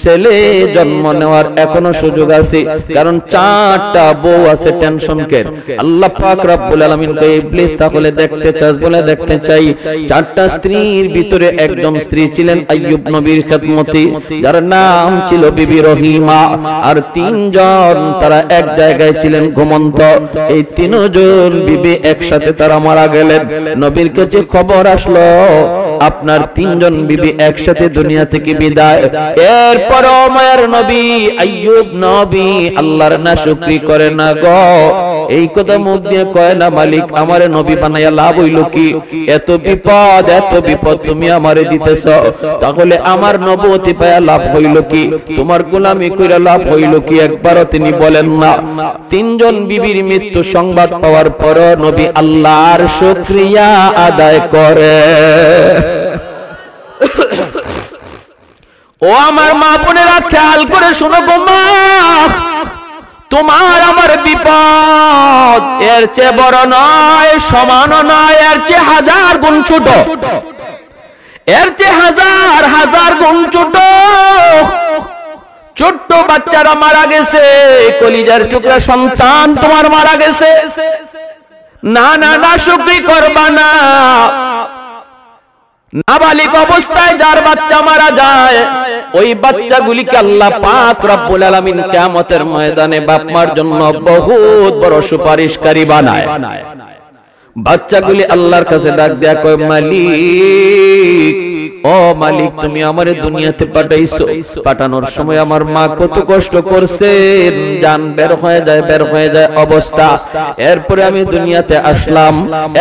ছেলে জন্ম নেওয়ার এখনো সুযোগ আছে, কারণ 4টা বউ আছে, টেনশন কে? আল্লাহ পাক রব্বুল আলামিন কয়, ইবলিস তাহলে দেখতে চাস? বলে দেখতে চাই। 4টা স্ত্রীর ভিতরে একজন স্ত্রী ছিলেন আইয়ুব নবীর খেদমতি, যার নাম ছিল বিবি রহিমা। আর 3 জন তারা এক জায়গায় ছিলেন ঘুমন্ত। এই 3 জন বিবি একসাথে তারা মারা গেলেন। নবীর কাছে খবর আসলো আপনার 3 জন বিবি একসাথে দুনিয়া থেকে বিদায়। এরপর মায়ের নবী আইয়ুব নবী আল্লাহর নাশুকরি করে না গো। এই কথা মুখ দিয়ে কয় না, মালিক আমারে নবী বানাইয়া লাভ হইল কি? এত বিপদ তুমি আমারে দিতেছ, তাহলে আমার নবুয়তি পায়া লাভ হইল কি? তোমার গোলামি কইরা লাভ হইল কি? একবারও তিনি বলেন না। 3 জন বিবির মৃত্যু সংবাদ পাওয়ার পর নবী আল্লাহর শুকরিয়া আদায় করে। ও আমার মা বোনেরা, খেয়াল করে শোনো গো মা, তোমার এর চেয়ে বড় নয়, সমানও নয়, এর চেয়ে হাজার গুণ ছোট, এর চেয়ে হাজার হাজার গুণ ছোট। ছোট্ট বাচ্চারা মারা গেছে, কলিজার টুকরা সন্তান তোমার মারা গেছে, না না না শুকরি করবা না। নাবালিক অবস্থায় যার বাচ্চা মারা যায়, ওই বাচ্চাগুলিকে আল্লাহ পাক রব্বুল আলামিন কিয়ামতের ময়দানে বাপ মার জন্য বহুত বড় সুপারিশকারী বানায়। বাচ্চাগুলি আল্লাহর কাছে ডাক দেয়া কয়, মালিক, ও মালিক, তুমি আমারে দুনিয়াতে পাঠাইছো, পাঠানোর সময় আমার মা কত কষ্ট করছে, জান বের হয়ে যায় অবস্থা, এরপরে আমি দুনিয়াতে আসলাম,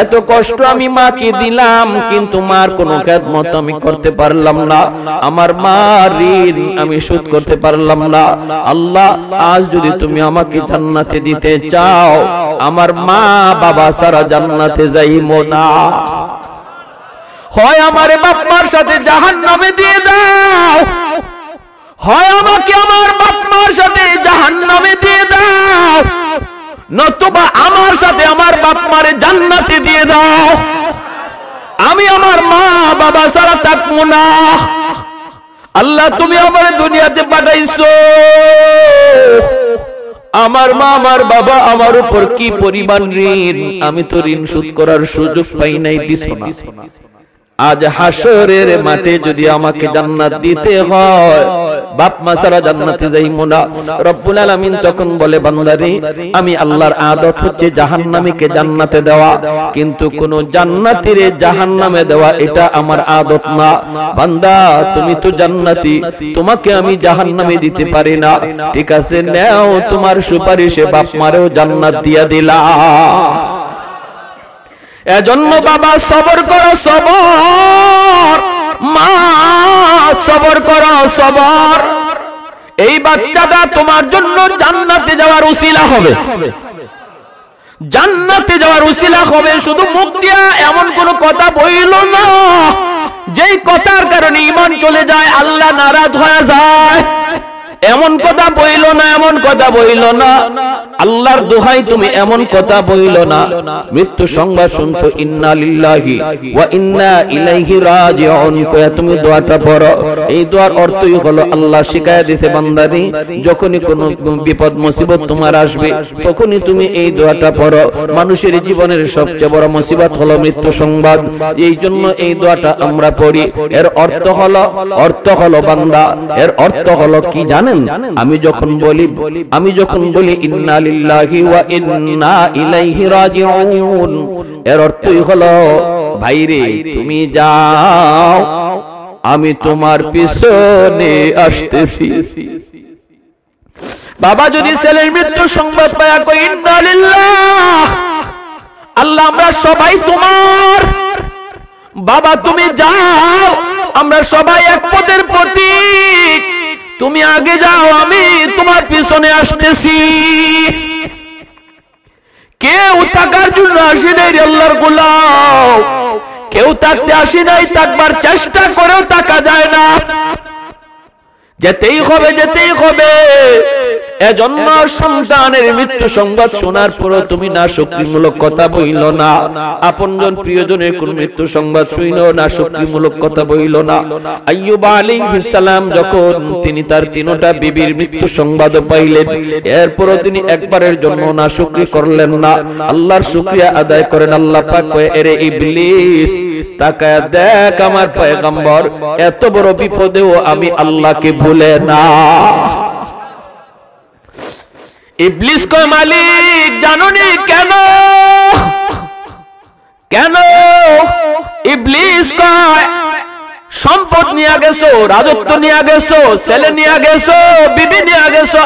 এত কষ্ট আমি মাকে দিলাম, কিন্তু মার কোনো খেদমত আমি করতে পারলাম না, আমার মার ঋণ আমি শোধ করতে পারলাম না। আল্লাহ, আজ যদি তুমি আমাকে জান্নাতে দিতে চাও, আমার মা বাবা সারা জান্নাতে যাইবো না, হয় আমার বাপ মার সাথে জাহান্নামে দিয়ে দাও, হয় আমাকে আমার বাপ মার সাথে জাহান্নামে দিয়ে দাও, নতুবা আমার সাথে আমার বাপ মারে জান্নাতে দিয়ে দাও, আমি আমার মা বাবা ছাড়া থাকবো না। আল্লাহ, তুমি আমার দুনিয়াতে পাঠাইছো, আমার মা আমার বাবা আমার উপর কি পরিমাণ ঋণ, আমি তো ঋণ শোধ করার সুযোগ পাই নাই, দিছো না। আজ হাসরের মাঠে যদি আমাকে জান্নাত দিতে হয়, বাপ মা ছাড়া জান্নাতে যাইবো না। রব্বুল আলামিন তখন বলে, বান্দারে, আমি আল্লাহর আদত হচ্ছে জাহান্নামীকে জান্নাতে দেওয়া, কিন্তু কোন জান্নাতীরে জাহান্নামে দেওয়া এটা আমার আদত না। বান্দা, তুমি তো জান্নাতি, তোমাকে আমি জাহান্নামে দিতে পারি না, ঠিক আছে, নাও তোমার সুপারিশে বাপ মারেও জান্নাত দিয়া দিলা। এজন্য বাবা সবর করো, সবর, মা সবর করো, সবর। এই বাচ্চাটা তোমার জন্য জান্নাতে যাওয়ার উসিলা হবে, জান্নাতে যাওয়ার উসিলা হবে। শুধু মুখ দিয়া এমন কোন কথা বইল না যেই কথার কারণে ঈমান চলে যায়, আল্লাহ নারাজ হয়ে যায়, এমন কথা বইল না, এমন কথা বইল না। আল্লাহর দোহাই তুমি এমন কথা বইল না। মৃত্যু সংবাদ শুনছো, ইন্না লিল্লাহি ওয়া ইন্না ইলাইহি রাজিউন কয়া তুমি দোয়াটা পড়ো। এই দোয়ার অর্থই হলো, আল্লাহ শিখায়া দিয়েছে, বান্দারে, যখনই কোনো বিপদ মুসিবত তোমার আসবে, তখনই তুমি এই দোয়াটা পড়ো। মানুষের জীবনের সবচেয়ে বড় মুসিবত হলো মৃত্যু সংবাদ, এই জন্য এই দোয়াটা আমরা পড়ি। এর অর্থ হলো বান্দা, এর অর্থ হলো কি জানেন? আমি যখন বলি ইন্না লিল্লাহি ওয়া ইন্না ইলাইহি রাজিউন, এর অর্থই হলো, ভাইরে তুমি যাও, আমি তোমার পিছনে আসতেছি। বাবা যদি ছেলের মৃত্যু সংবাদ পায় কই ইন্না লিল্লাহ, আল্লাহ আমরা সবাই তোমার, বাবা তুমি যাও, আমরা সবাই এক পথের প্রতীক, তুমি আগে যাও, আমি তোমার পিছনে আসতেছি। কেউ থাকার জন্য আসি নাই আল্লাহর গোলাম, কেউ থাকতে আসি নাই, থাকবার চেষ্টা করেও থাকা যায় না, যেতেই হবে, যেতেই হবে। এজন্য সন্তানের মৃত্যু সংবাদ শোনার পরও তুমি না শক্তিমূলক কথা বইল না, আপনজন প্রিয়জনের কোন মৃত্যু সংবাদ শুইলেও না শক্তিমূলক কথা বইল না। আইয়ুব আলাইহিস সালাম যখন তিনি তার তিনটা বিবির মৃত্যু সংবাদ পাইলেন, এরপরও তিনি একবারের জন্য না শুকরি করলেন না, আল্লাহর শুকরিয়া আদায় করেন। আল্লাহ পাক কয়, এরে ইবলিস, তাকায় দেখ আমার পয়গম্বর এত বড় বিপদেও আমি আল্লাহকে ভুলে না। ইবলিস কয়, মালিক জানোনি কেন? কেন? ইবলিস কয়, সম্পদ নিয়ে গেছো, রাজত্ব নিয়ে গেছো, ছেলে নিয়ে গেছো, বিবি নিয়ে গেছো,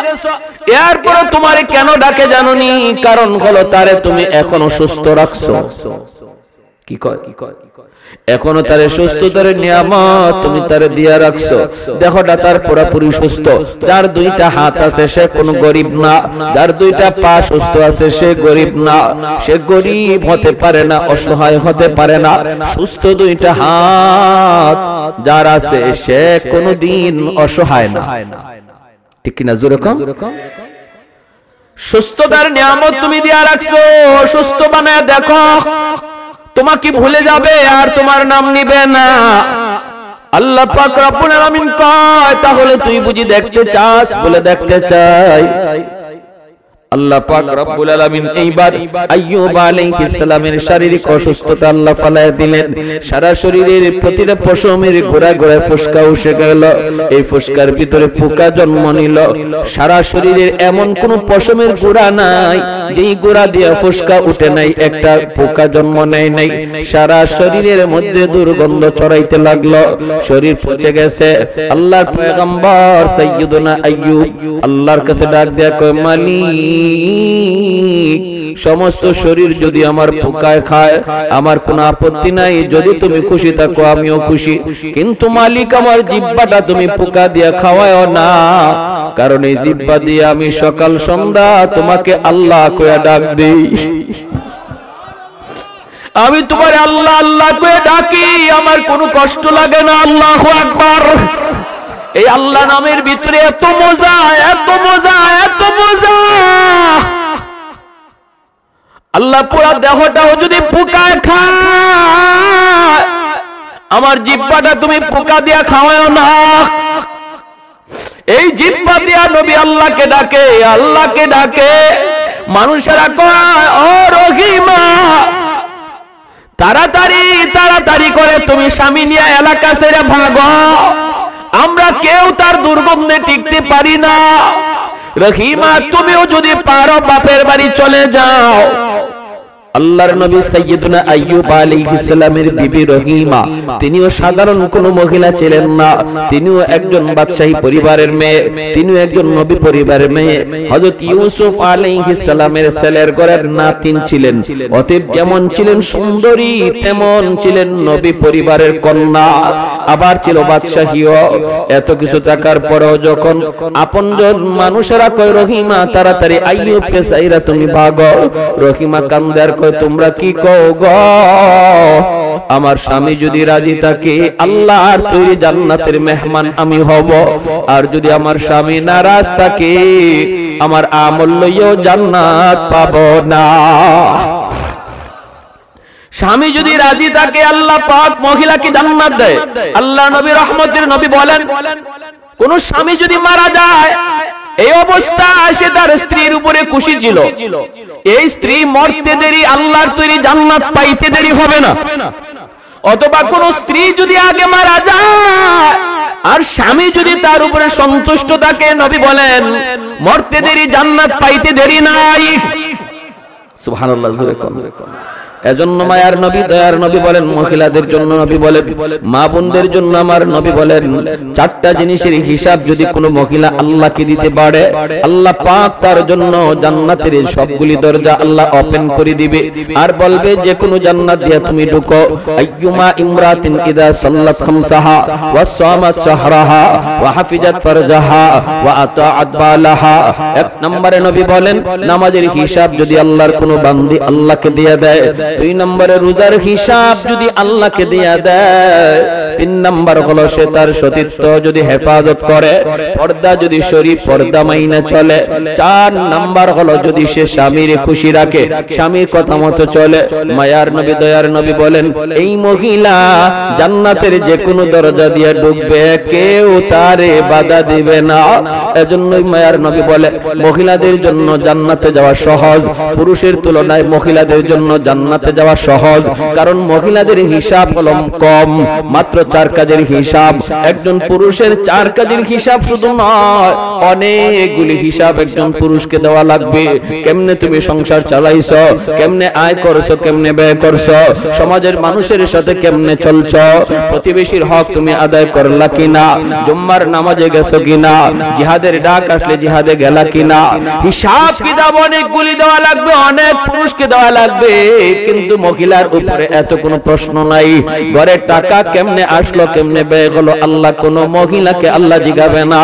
এরপর তোমারে কেন ডাকে জানোনি? কারণ হলো তারে তুমি এখনো সুস্থ রাখছো। কি কয়? এখনো তারে সুস্থতার নিয়ামত তুমি তারে দিয়া রাখছো। দেহটা তার পুরোপুরি সুস্থ, যার দুইটা হাত আছে সে কোনো গরিব না, যার দুইটা পা সুস্থ আছে সে গরিব না, সে গরিব হতে পারে না, অসহায় হতে পারে না। সুস্থ দুইটা হাত যার আছে সে কোনোদিন অসহায় না, ঠিক কিনা? জোরে কম। সুস্থতার নিয়ামত তুমি দিয়া রাখছো, সুস্থ বানায় দেখো, তোমাকে ভুলে যাবে আর তোমার নাম নিবে না। আল্লাহ পাক রব্বুল আলামিন কয় তাহলে তুই বুঝি দেখতে চাস? বলে দেখতে চাই। আল্লাহ পাক রব্বুল আলামিন এইবার আইয়ুব আলাইহিস সালামের শারীরিক অসুস্থতা আল্লাহ ফালায় দিলেন। সারা শরীরের প্রতিটা পশমের গোড়া গোড়ায় ফোসকা উঠে গেল, এই ফোসকার ভিতরে পোকা জন্ম নিল। সারা শরীরের এমন কোন পশমের গোড়া নাই যেই গোড়া দিয়ে ফোসকা উঠে নাই, একটা পোকা জন্ম নেয় নাই। সারা শরীরের মধ্যে দুর্গন্ধ ছড়াইতে লাগলো, শরীর পচে গেছে। আল্লাহর পয়গম্বর সাইয়্যিদুনা আইয়ুব আল্লাহর কাছে ডাক দেয়া কয়, মালিক সমস্ত শরীর যদি আমার পোকায় খায় আমার কোনো আপত্তি নাই, যদি তুমি খুশি থাকো আমিও খুশি, কিন্তু মালিক আমার জিহ্বাটা তুমি পোকা দিয়া খাওয়াও না, কারণ এই জিহ্বা দিয়ে আমি সকাল সন্ধ্যা তোমাকে আল্লাহ কইয়া ডাক দেই। আমি তোমার আল্লাহ আল্লাহ কইয়া ডাকি, আমার কোনো কষ্ট লাগে না। আল্লাহু আকবার। এই আল্লাহ নামের ভিতরে এত মজা, এত মজা, এত মজা। আল্লাহ পুরা দেহটাও যদি পোকায় খায় আমার জিহ্বাটা তুমি পোকা দিয়া খাওয়াও না। এই জিহ্বা দিয়া নবী আল্লাহকে ডাকে, আল্লাহকে ডাকে। মানুষেরা কয়, ও রহিমা তাড়াতাড়ি তাড়াতাড়ি করে তুমি স্বামী নিয়ে এলাকা ছেড়ে ভাগো, আমরা কেউ তার দুর্গন্ধে টিকতে পারি না। রহিমা তুমিও যদি পারো বাপের বাড়ি চলে যাও। আল্লাহর নবী সাইয়্যিদুনা আইয়ুব আলাইহিস সালামের বিবি রহিমা তিনিও সাধারণ কোন মহিলা ছিলেন না, তিনিও একজন বাদশাহী পরিবারের মেয়ে, তিনিও একজন নবী পরিবারের মেয়ে। হযরত ইউসুফ আলাইহিস সালামের ছেলের ঘরের নাতিন ছিলেন। অতএব যেমন ছিলেন সুন্দরী তেমন ছিলেন নবী পরিবারের কন্যা, আবার ছিল বাদশাহীও। এত কিছু থাকার পরেও যখন আপনজন মানুষেরা কয় রহিমা তাড়াতাড়ি আইয়ুবকে চাইরা তুমি ভাগো, রহিমা কান্দার কয় তোমরা কি কও গো? আমার স্বামী যদি রাজি থাকে আল্লাহর তৈরি জান্নাতের মেহমান আমি হব, আর যদি আমার স্বামী নারাজ থাকে আমার আমল লইও জান্নাত পাবো না। স্বামী যদি রাজি থাকে আল্লাহ পাক মহিলাকে জান্নাত দেয়। আল্লাহ নবী রহমতের নবী বলেন, কোন স্বামী যদি মারা যায় এই অবস্থায় সে তার স্ত্রীর উপরে খুশি ছিল, এই স্ত্রী মরতে দেরি আল্লাহর তৈরি জান্নাত পাইতে দেরি হবে না। অথবা কোন স্ত্রী যদি আগে মারা যায় আর স্বামী যদি তার উপরে সন্তুষ্ট থাকে, নবী বলেন মরতে দেরি জান্নাত পাইতে দেরি নাই। সুবহানাল্লাহ। এজন্য মায়ার নবী দয়ার নবী বলেন, মহিলাদের জন্য নবী বলেন, মা বোনদের জন্য আমার নবী বলেন, চারটা জিনিসের হিসাব যদি কোনো মহিলা আল্লাহকে দিতে পারে আল্লাহ পাক তার জন্য জান্নাতের সবগুলি দরজা আল্লাহ ওপেন করে দিবে, আর বলবে যে কোনো জান্নাত দিয়ে তুমি ঢুকো। আইয়ুমা ইমরাতিন ইদা সাল্লাত খামসাহা ওয়া সামাত শাহরাহা ওয়া হাফিজাত ফারজাহা ওয়া আতাআত বালাহা। এক নম্বরে নবী বলেন নামাজের হিসাব যদি আল্লাহর কোনো বান্দি আল্লাহকে দিয়ে দেয়, দুই নম্বরে রোজার হিসাব যদি আল্লাহকে দিয়া দেয়, তিন নম্বর হলো সে তার সতীত্ব যদি হেফাজত করে, পর্দা যদি শরীফ পর্দা মাইনে চলে, চার নম্বর হলো যদি সে স্বামীর খুশি রাখে, স্বামীর কথা মতো চলে। মায়ার নবী দয়ার নবী বলেন এই মহিলা জান্নাতের যে কোনো দরজা দিয়ে ঢুকবে, কেউ তারে বাধা দিবে না। এজন্যই মায়ার নবী বলে মহিলাদের জন্য জান্নাতে যাওয়া সহজ, পুরুষের তুলনায় মহিলাদের জন্য জান্নাতে যাওয়া সহজ, কারণ মহিলাদের হিসাব হলো কম, মাত্র 4 কাজের হিসাব। একজন পুরুষের 4 কাজের হিসাব শুধু নয়, অনেকগুলি হিসাব একজন পুরুষকে দেওয়া লাগবে। কেমনে তুমি সংসার চালাইছো, কেমনে আয় করছো, কেমনে ব্যয় করছো, সমাজের মানুষের সাথে কেমনে চলছো, প্রতিবেশীর হক তুমি আদায় করলা কিনা, জুম্মার নামাজে গেছো কিনা, জিহাদের ডাক আসলে জিহাদে গেলা কিনা, হিসাব কিতাব অনেকগুলি দেওয়া লাগবে, অনেক পুরুষকে দেওয়া লাগবে। কিন্তু মহিলার উপরে এত কোনো প্রশ্ন নাই। ঘরে টাকা কেমনে আসলো, কেমনে ব্যয় হলো, আল্লাহ কোন মহিলাকে আল্লাহ জিগাবে না,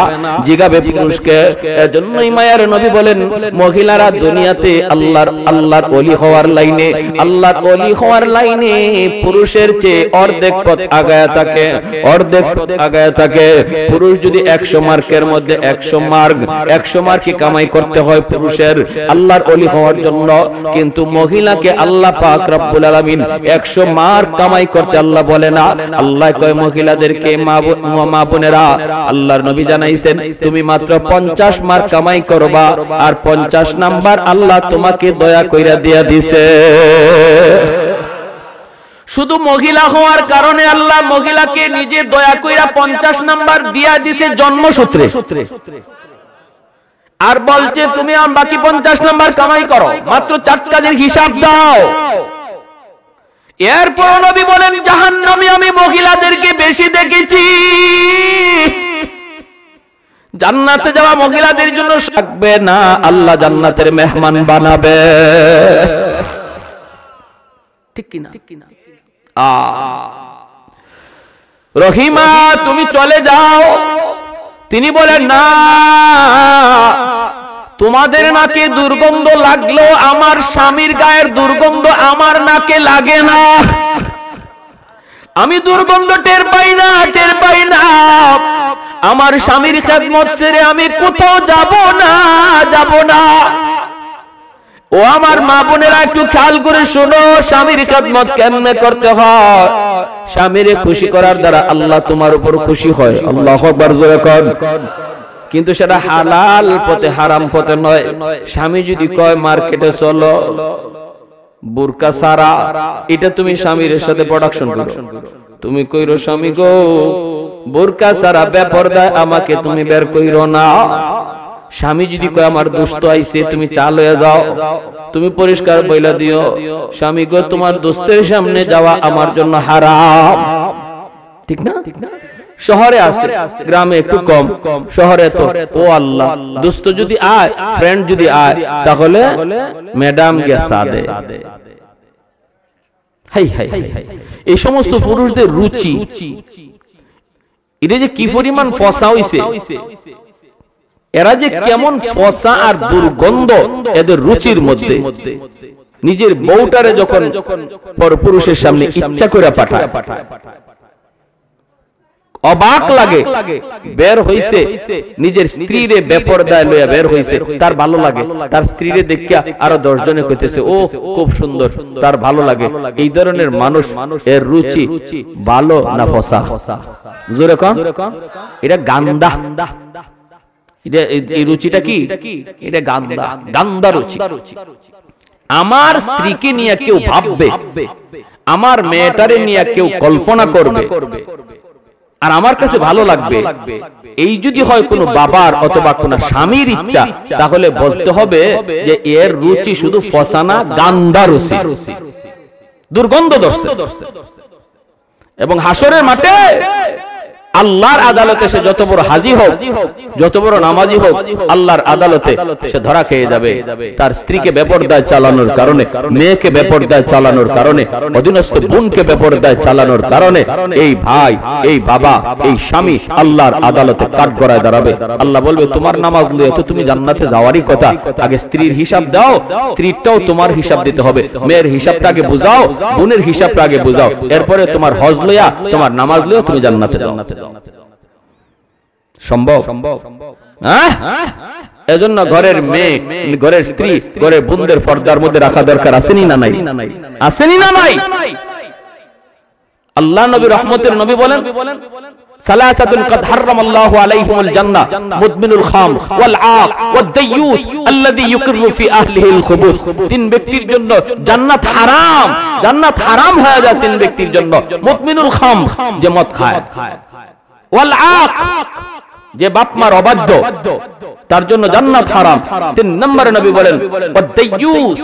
জিগাবে পুরুষকে। এজন্যই মায়ের নবী বলেন মহিলারা দুনিয়াতে আল্লাহর ওলি হওয়ার লাইনে, আল্লাহর ওলি হওয়ার লাইনে পুরুষের চেয়ে অর্ধেক পথ আগায়া থাকে, অর্ধেক পথ আগায়া থাকে। পুরুষ যদি 100 মার্কের মধ্যে 100 মার্কই কামাই করতে হয় পুরুষের আল্লাহর ওলি হওয়ার জন্য, কিন্তু মহিলাকে আল্লাহ পাক রব্বুল আলামিন 100 মার্ক কামাই করতে আল্লাহ বলে না। আল্লাহ কয় মহিলাদেরকে, মা বোনেরা, আল্লাহর নবী জানাইছেন তুমি মাত্র 50 মার্ক কামাই করবা, আর 50 নাম্বার আল্লাহ তোমাকে দয়া কইরা দিয়া দিছে। শুধু মহিলা হওয়ার কারণে আল্লাহ মহিলাকে নিজে দয়া কইরা 50 নাম্বার দিয়া দিছে জন্মসূত্রে, আর বলছে তুমি বাকি 50 নাম্বার কামাই করো, মাত্র 4 কাজের হিসাব দাও। এরপর নবী বলেন জাহান্নামে আমি মহিলাদেরকে বেশি দেখেছি, জান্নাতে যাওয়া মহিলাদের জন্য থাকবে না, আল্লাহ জান্নাতের মেহমান বানাবে। ঠিক কি না? রহিমা তুমি চলে যাও। তিনি বলেন না, তোমাদের নাকে দুর্গন্ধ লাগলো, আমার স্বামীর গায়ের দুর্গন্ধ আমার নাকে লাগে না, আমি দুর্গন্ধ টের পাই না, টের পাই না। আমার স্বামীর খেদমত ছেড়ে আমি কোথাও যাব না, যাব না। ও আমার মা বোনেরা একটু খেয়াল করে শোনো, স্বামীর খেদমত কেমনে করতে হয়। স্বামীরে খুশি করার দ্বারা আল্লাহ তোমার উপর খুশি হয়। আল্লাহু আকবার জোরে কর। কিন্তু সেটা হালাল পথে, হারাম পথে নয়। স্বামী যদি কয় মার্কেটে চলো বুরকা সারা, এটা তুমি স্বামীর সাথে প্রোডাকশন করো। তুমি কইরো স্বামী গো বুরকা সারা বেপরদায় আমাকে তুমি বের কইরো না। স্বামী যদি কয় আমার দোস্ত আইছে তুমি চাল হয়ে যাও, তুমি পরিষ্কার বইলা দিও স্বামী গো তোমার দোস্তের সামনে যাওয়া আমার জন্য হারাম। ঠিক না? শহরে আছে, গ্রামে একটু কম, শহরে তো ও আল্লাহ দোস্ত যদি আয়, ফ্রেন্ড যদি আয়, তাহলে ম্যাডাম গিয়া সাদে। হাই হাই হাই, এই সমস্ত পুরুষদের রুচি, এটা যে কি পরিমাণ ফসা হইছে, এরা যে কেমন ফসা আর দুর্গন্ধ এদের রুচির মধ্যে। নিজের বউটারে যখন পরপুরুষের সামনে ইচ্ছা করে পাঠায়, অবাক লাগে। বের হইছে নিজের স্ত্রীরে বেপরদায় লইয়া বের হইছে, তার ভালো লাগে। তার স্ত্রীরে দেখিয়া আরো 10 জনে কইতেছে ও খুব সুন্দর, তার ভালো লাগে। এই ধরনের মানুষ এর রুচি ভালো না ফসা? জোরে কন। এটা গান্দা। এটা এই রুচিটা কি? এটা গান্দা, গান্দা রুচি। আমার স্ত্রীকে নিয়ে কেউ ভাববে, আমার মেয়েটারে নিয়ে কেউ কল্পনা করবে, আর আমার কাছে ভালো লাগবে, এই যদি হয় কোন বাবার অথবা কোন স্বামীর ইচ্ছা, তাহলে বলতে হবে যে এর রুচি শুধু ফসানা, গান্দা রুচি, দুর্গন্ধ দর্শে। এবং হাসরের মাঠে আল্লাহর আদালতে সে যত বড় হাজি হোক, যত বড় নামাজি হোক, আল্লাহর আদালতে সে ধরা খেয়ে যাবে তার স্ত্রীকে বেপরদায় চালানোর কারণে, মেয়েকে বেপরদায় চালানোর কারণে, অধীনস্থ বোনকে বেপরদায় চালানোর কারণে। এই ভাই, এই বাবা, এই স্বামী আল্লাহর আদালতে কাঠগড়ায় দাঁড়াবে। আল্লাহ বলবে তোমার নামাজগুলো এত তুমি জান্নাতে যাওয়ারই কথা, আগে স্ত্রীর হিসাব দাও, স্ত্রীরটাও তোমার হিসাব দিতে হবে। মেয়ের হিসাবটা আগে বুঝাও, বোনের হিসাবটা আগে বুঝাও, এরপরে তোমার হজ লইয়া, তোমার নামাজ লইয়া তুমি জান্নাতে যাও। সম্ভব? এজন্য ঘরের মেয়ে, ঘরের স্ত্রী, ঘরের বোনদের পর্দার মধ্যে রাখা দরকার। আসেনি না নাই? আসেনি না নাই? আল্লাহ নবী রহমতের নবী বলেন সালাসাতুন কাদ হারামাল্লাহু আলাইহিমুল জান্নাহ মুদমিনুল খামর ওয়াল আক ওয়াদ দায়ুস আল্লাযী ইউকিরু ফি আহলিহিল খুবুস। তিন ব্যক্তির জন্য জান্নাত হারাম, জান্নাত হারাম হয়ে যায় তিন ব্যক্তির জন্য। মুদমিনুল খামর, যে মদ খায়, ওয়াল আক, যে বাপ মার অবাধ্য, তার জন্য জান্নাত হারাম। 3 নম্বরে নবী বলেন ওয়াদ দায়ুস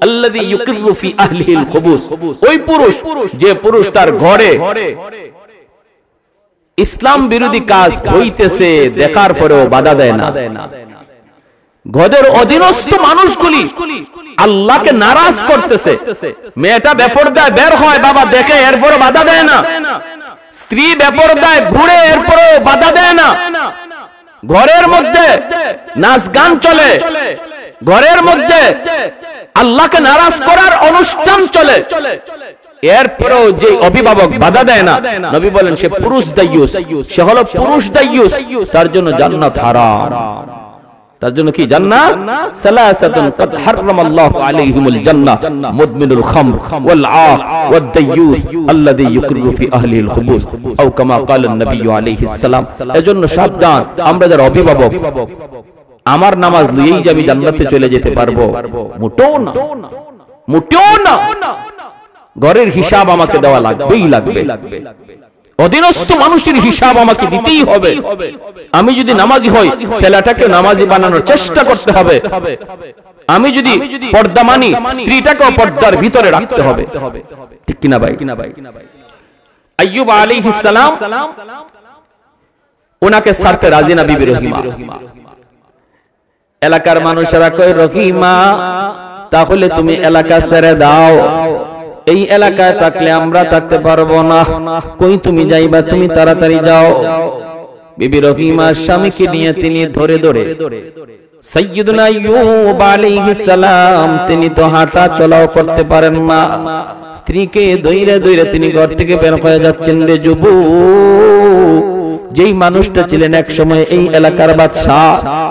আল্লাযী ইউকিরু ফি আহলিহিল খুবুস, ওই পুরুষ যে পুরুষ তার ঘরে ইসলাম বিরোধী কাজ হইতেছে দেখার পরেও বাধা দেয় না। ঘরের অধীনস্থ মানুষগুলি আল্লাহকে নারাজ করতেছে। মেয়েটা বেপরদায় বের হয়, বাবা দেখে, এরপরও বাধা দেয় না। স্ত্রী বেপরদায় ঘুরে, এরপরও বাধা দেয় না। ঘরের মধ্যে নাচ গান চলে, ঘরের মধ্যে আল্লাহকে নারাজ করার অনুষ্ঠান চলে, এরপরেও যে অভিভাবক বাধা দেয় না, নবী বলেন সে পুরুষ দায়ুস, সে হলো পুরুষ দায়ুস, তার জন্য জান্নাত হারাম। তার জন্য কি জান্নাত? সালাসাতুন কাদ হারামাল্লাহু আলাইহিমুল জান্নাহ, মুদমিনুল খামর ওয়াল আক ওয়াদ দায়ুস আল্লাযী ইউকিরু ফি আহলিল খুবুস আও কামা ক্বালা নবী আলাইহিস সালাম। এজন্য সাবধান, আমরা যারা অভিভাবক, আমার নামাজ লইয়েই যে আমি জান্নাতে চলে যেতে পারবো মোটেও না, মোটেও না। ঘরের হিসাব আমাকে দেওয়া লাগবেই লাগবে, অধীনস্থ মানুষের হিসাব আমাকে দিতেই হবে। আমি যদি নামাজি হই, ছেলেটাকে নামাজি বানানোর চেষ্টা করতে হবে। আমি যদি পর্দা মানি, স্ত্রীটাকেও পর্দার ভিতরে রাখতে হবে, ঠিক কিনা ভাই? আইয়ুব আলাইহিস সালাম ওনাকে ছাড়তে রাজি না বিবি রহিমা। এলাকার মানুষেরা কয়, রহিমা তাহলে তুমি এলাকা ছেড়ে দাও, এই এলাকায় থাকলে আমরা থাকতে পারবো না, কই তুমি যাইবা, তুমি তাড়াতাড়ি যাও। বিবি রহিমা স্বামীকে নিয়ে তিনি ধরে ধরে, সাইয়্যিদুনা আইয়ুব আলাইহিস সালাম তিনি তো হাঁটা চলাও করতে পারেন না, স্ত্রীকে ধইরে ধইরে তিনি ঘর থেকে বের হয়ে যাচ্ছেন। রে যুবক, যেই মানুষটা ছিলেন এক সময় এই এলাকার বাদশা,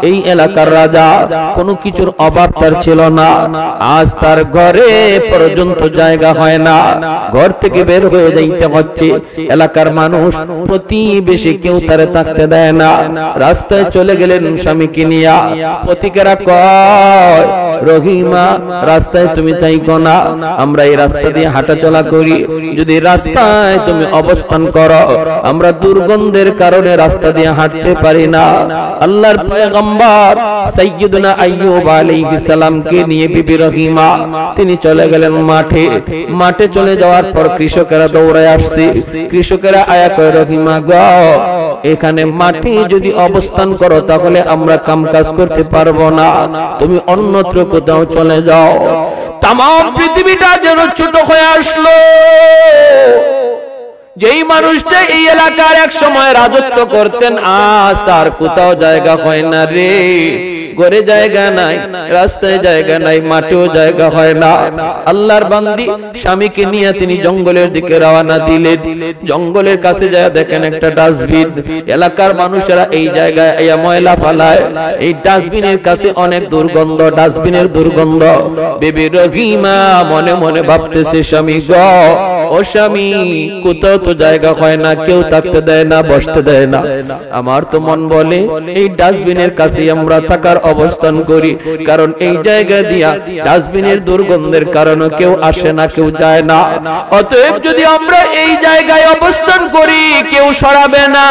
এই এলাকার রাজা, কোনো কিছুর অভাব তার ছিল না, আজ তার ঘরে পর্যন্ত জায়গা হয় না, ঘর থেকে বের হয়ে যাইতে হচ্ছে। এলাকার মানুষ, প্রতিবেশী কেউ তারে থাকতে দেয় না। রাস্তায় চলে গেলেন স্বামীকে নিয়া। প্রতিকেরা কয়, রহিমা রাস্তায় তুমি তাইকো না, আমরা এই রাস্তা দিয়ে হাঁটা চলা করি, যদি রাস্তায় তুমি অবস্থান করো, আমরা দুর্গন্ধের কারণে রাস্তা দিয়ে হাঁটতে পারি না। আল্লাহর পয়গম্বর সাইয়্যিদুনা আইয়ুব আলাইহিস সালামকে নিয়ে বিবি রহিমা তিনি চলে গেলেন মাঠে। মাঠে চলে যাওয়ার পর কৃষকেরা দৌড়ায় আসছে। কৃষকেরা আয়া কয়, রহিমা গো, এখানে মাঠে যদি অবস্থান করো তাহলে আমরা কামকাজ করতে পারবো না, তুমি অন্যত্র কোথাও চলে যাও। তাম পৃথিবীটা যেন ছোট হয়ে আসলো। যেই মানুষটা এই এলাকার এক সময় রাজত্ব করতেন, আজ তার কোথাও জায়গা হয় না রে। ঘরে জায়গা নাই, রাস্তায় জায়গা নাই, মাঠেও জায়গা হয় না। আল্লাহর বান্দি স্বামীকে নিয়ে তিনি জঙ্গলের দিকে রওনা দিলেন। জঙ্গলের কাছে যায় দেখেন একটা ডাস্টবিন। এলাকার মানুষেরা এই জায়গায় এই ময়লা ফালায়, এই ডাস্টবিনের কাছে অনেক দুর্গন্ধ, ডাস্টবিনের দুর্গন্ধ। বিবি রহিমা মনে মনে ভাবতেছে, স্বামী গো, ও স্বামী, কোথাও তো জায়গা হয় না, কেউ থাকতে দেয় না, বসতে দেয় না। আমার তো মন বলে এই ডাস্টবিনের কাছে আমরা থাকার অবস্থান করি, কারণ এই জায়গা দিয়া ডাস্টবিনের দুর্গন্ধের কারণে কেউ আসে না, কেউ যায় না। অতএব যদি আমরা এই জায়গায় অবস্থান করি, কেউ সরাবে না।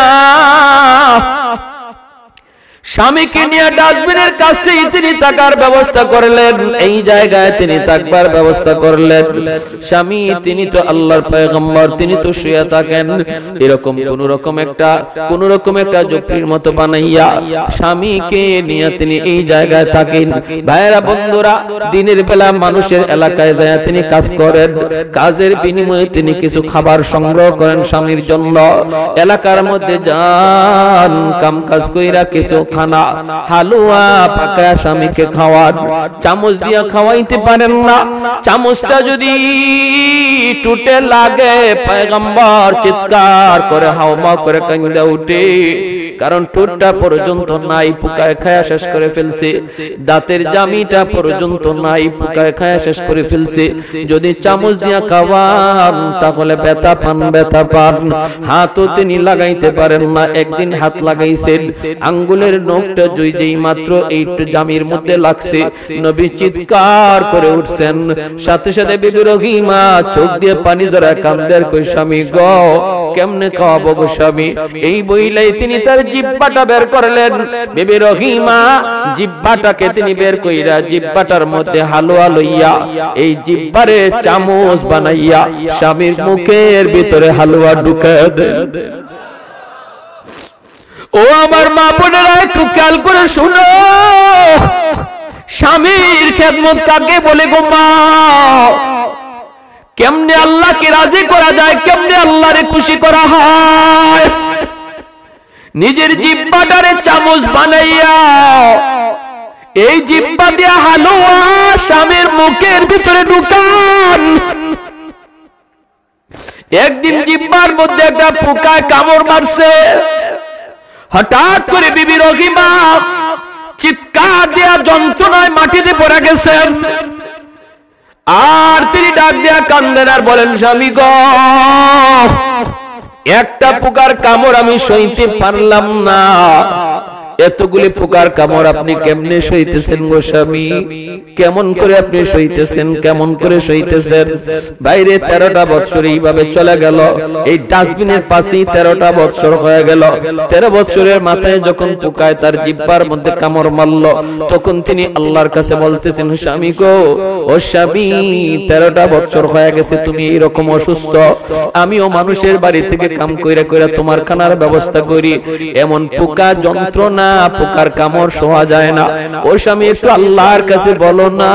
স্বামীকে নিয়ে ডাস্টবিনের কাছেই তিনি থাকার ব্যবস্থা করলেন, এই জায়গায় তিনি থাকবার ব্যবস্থা করলেন। স্বামী তিনি তো আল্লাহর পয়গম্বর, তিনি তো শুয়ে থাকেন। এরকম কোন রকম একটা ঝুপড়ির মতো বানাইয়া স্বামীকে নিয়ে তিনি এই জায়গায় থাকেন। ভাইরা বন্ধুরা, দিনের বেলা মানুষের এলাকায় যায় তিনি কাজ করেন, কাজের বিনিময়ে তিনি কিছু খাবার সংগ্রহ করেন স্বামীর জন্য। এলাকার মধ্যে যান, কাম কাজ কইরা কিছু খানা হালুয়া পাকায়া স্বামীকে খাওয়ান। চামচ দিয়া খাওয়াইতে পারেন না, চামচটা যদি টুটে লাগে পয়গম্বর চিৎকার করে হাওমা করে কান্দা উঠে, কারণ টুটটা পর্যন্ত নাই, পোকায় খায়া শেষ করে ফেলছে। দাঁতের জামিটা পর্যন্ত নাই, পোকায় খায়া শেষ করে ফেলছে। যদি চামচ দিয়া খাওয়ান তাহলে ব্যথা পান। হাতও তিনি লাগাইতে পারেন না। একদিন হাত লাগাইছেন, আঙ্গুলের নখটা যেই মাত্র এই জামির মধ্যে লাগছে, নবী চিৎকার করে উঠছেন। সাথে সাথে বিবি রহিমা চোখ দিয়ে পানি ধরা কান্দের কই, স্বামী গো, কেমনে খাওয়াবো গো স্বামী। এই বইলাই তিনি তার জিহ্বাটা বের করলেন। বিবি রহিমা জিহ্বাটাকে তিনি বের কইরা জিহ্বাটার মধ্যে হালুয়া লইয়া এই জিহ্বারে চামচ বানাইয়া স্বামীর মুখের ভিতরে হালুয়া ঢুকায় দেন। ও আমার মা বোনেরা একটু খেয়াল করে শুনো, স্বামীর খেদমত কাকে বলে গো মা? কেমনে আল্লাহকে রাজি করা যায়, কেমনে আল্লাহরে খুশি করা হয়? নিজের জিহ্বাটারে চামচ বানাইয়া এই জিহ্বা দিয়া হালুয়া স্বামীর মুখের ভিতরে ঢুকান। একদিন জিহ্বার মধ্যে একটা পোকায় কামড় মারছে। হঠাৎ করে বিবি রহিমা চিৎকার দিয়া যন্ত্রণায় মাটিতে পড়ে গেছেন। আর তিনি ডাক দিয়া কান্দেন আর বলেন, স্বামী গো, একটা পোকার কামড় আমি সইতে পারলাম না, এতগুলি পোকার কামড় আপনি কেমনে সইতেছেন গো স্বামী? কেমন করে আপনি সইতেছেন, কেমন করে সইতেছেন? বাইরে 13টা বছর এইভাবে চলে গেল, এই ডাস্টবিনের পাশেই 13টা বছর হয়ে গেল। 13 বছরের মাথায় যখন পোকায় তার জিহ্বার মধ্যে কামড় মারল, তখন তিনি আল্লাহর কাছে বলতেছেন, স্বামী গো, ও স্বামী, 13টা বছর হয়ে গেছে তুমি এইরকম অসুস্থ, আমিও মানুষের বাড়ি থেকে কাম কইরা কইরা তোমার খানার ব্যবস্থা করি, এমন পোকা যন্ত্রণা পোকার কামড় সহা যায় না। ও স্বামী, একটু আল্লাহর কাছে বলো না,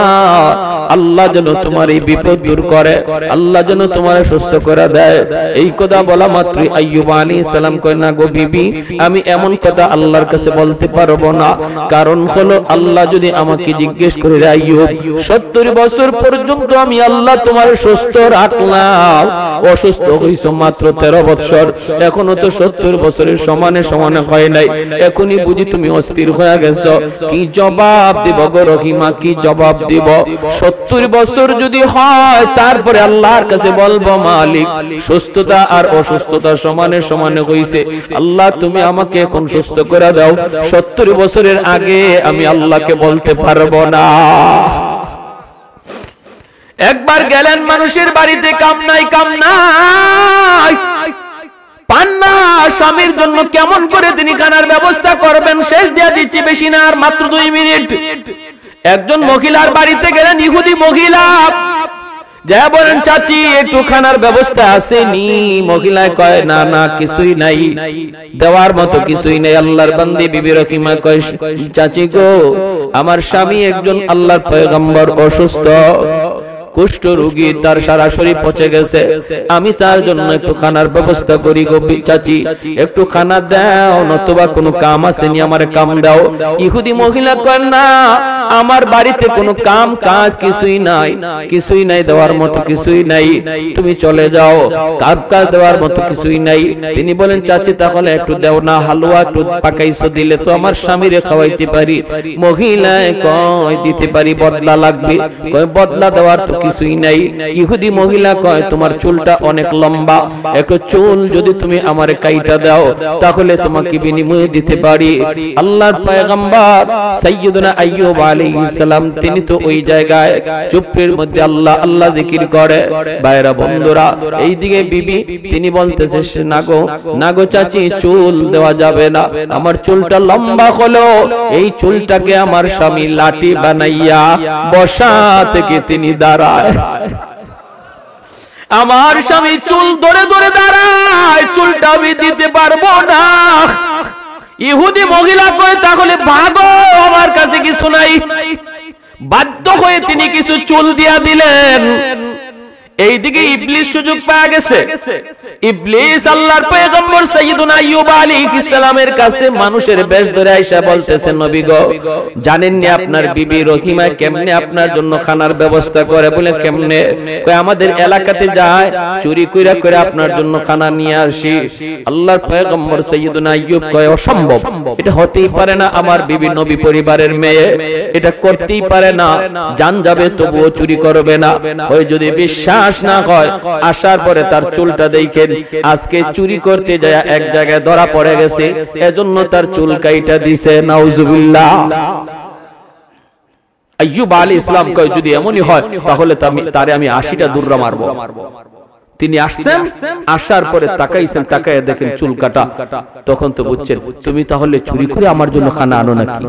আল্লাহ যেন তোমার এই বিপদ দূর করে, আল্লাহ যেন তোমার সুস্থ করে দেয়। এই কথা বলা মাত্র আইয়ুব আলাইহিস সালাম কয়, না গো বিবি, আমি এমন কথা আল্লাহর কাছে বলতে পারবো না। কারণ হলো, আল্লাহ যদি আমাকে জিজ্ঞেস করে, আইয়ুব 70 বছর পর্যন্ত আমি আল্লাহ তোমার সুস্থ রাখলাম, অসুস্থ হইছো মাত্র 13 বছর, এখনো তো 70 বছরের সমানে সমানে হয় নাই, এখনই বুঝি তুমি অস্থির হয়ে গেছো। কি জবাব দিব গো রহিমা, কি জবাব দিব? 70 বছর যদি হয়, তারপরে আল্লাহর কাছে বলবো, মালিক, সুস্থতা আর অসুস্থতা সমানে সমানে হইছে, আল্লাহ তুমি আমাকে এখন সুস্থ করে দাও। 70 বছরের আগে আমি আল্লাহকে বলতে পারবো না। একবার গেলেন মানুষের বাড়িতে, কাম নাই, কাম নাই, পান না। স্বামীর জন্য কেমন করে তিনি খানার ব্যবস্থা করবেন, শেষ দিয়ে দিচ্ছি, বেশি না, আর মাত্র 2 মিনিট। একজন মহিলার বাড়িতে গেলেন, ইহুদি মহিলা, যা বলেন, চাচি একটু খানার ব্যবস্থা আসেনি? মহিলায় কয়, না না, কিছুই নাই, দেওয়ার মতো কিছুই নাই। আল্লাহর বান্দি বিবি রহিমা কয়, চাচি গো, আমার স্বামী একজন আল্লাহর পয়গম্বর অসুস্থ, কুষ্ঠ রোগী, তার সারা শরীর পচে গেছে, আমি তার জন্য একটু খানার ব্যবস্থা করি গো চাচি, একটু খানা দাও, নতুবা কোনো কাম আসেনি, আমার কাম দাও। ইহুদি মহিলা কয়, না, আমার বাড়িতে কোনো কাম কাজ কিছুই নাই, কিছুই নাই, দেওয়ার মতো কিছুই নাই, তুমি চলে যাও, কাজ কাজ দেওয়ার মতো কিছুই নাই। তিনি বলেন, চাচি তাহলে একটু দাও না, হালুয়া একটু পাকাইছো, দিলে তো আমার স্বামীরে খাওয়াইতে পারি। মহিলায় কয়, দিতে পারি, বদলা লাগবে। কয়, বদলা দেওয়ার তো কিছুই নাই। ইহুদি মহিলা কয়, তোমার চুলটা অনেক লম্বা, একটু চুল যদি তুমি আমারে কাইটা দাও, তাহলে তোমাকে বিনিময়ে দিতে পারি। আল্লাহর পয়গম্বর সাইয়্যিদুনা আইয়ুব আলাইহিস সালাম, তিনি তো ওই জায়গায় চুপের মধ্যে আল্লাহ আল্লাহ জিকির করে। ভাইরা বন্ধুরা, এইদিকে বিবি তিনি বলতেছে, না গো চাচি, চুল দেওয়া যাবে না, আমার চুলটা লম্বা হলো, এই চুলটাকে আমার স্বামী লাঠি বানাইয়া বসা থেকে তিনি দাঁড়ায়। আমার স্বামী চুল ধরে ধরে দাঁড়ায়, চুলটা আমি দিতে পারবো না। ইহুদি মহিলা কয়, তাহলে ভাগো, আমার কাছে কিছু নাই। বাধ্য হয়ে তিনি কিছু চুল দিয়া দিলেন। এইদিকে ইবলিস সুযোগ পেয়ে গেছে। ইবলিস আল্লাহর পয়গম্বর সাইয়্যিদুনা আইয়ুব আলাইহিস সালামের কাছে মানুষের বেশ ধরে আইসা বলতেছেন, নবী গো, জানেন না আপনার বিবি রহিমা কেমনে আপনার জন্য খানার ব্যবস্থা করে? বলে, কেমনে? কয়, আমাদের এলাকাতে যায়, চুরি কইরা কইরা আপনার জন্য খানা নিয়ে আসি। আল্লাহর পয়গম্বর সাইয়্যিদুনা আইয়ুব কয়, অসম্ভব, এটা হতেই পারে না, আমার বিবি নবী পরিবারের মেয়ে, এটা করতেই পারে না, জান যাবে তবুও চুরি করবে না। কয়, যদি বিশ্বাস না হয়, আসার পরে তার চুলটা দেখেন, আজকে চুরি করতে যায় এক জায়গায় ধরা পড়ে গেছে, এজন্য তার চুল কাইটা দিছে। নাউজুবিল্লাহ। আইয়ুব আলাইহিস সালাম কয়, যদি এমনই হয়, তাহলে তারে আমি 80টা দুররা মারবো। তিনি আসছেন, আসার পরে তাকাইছেন, তাকায় দেখেন চুল কাটা। তখন তো বুঝছেন তুমি তাহলে চুরি করে আমার জন্য খানা আনো নাকি?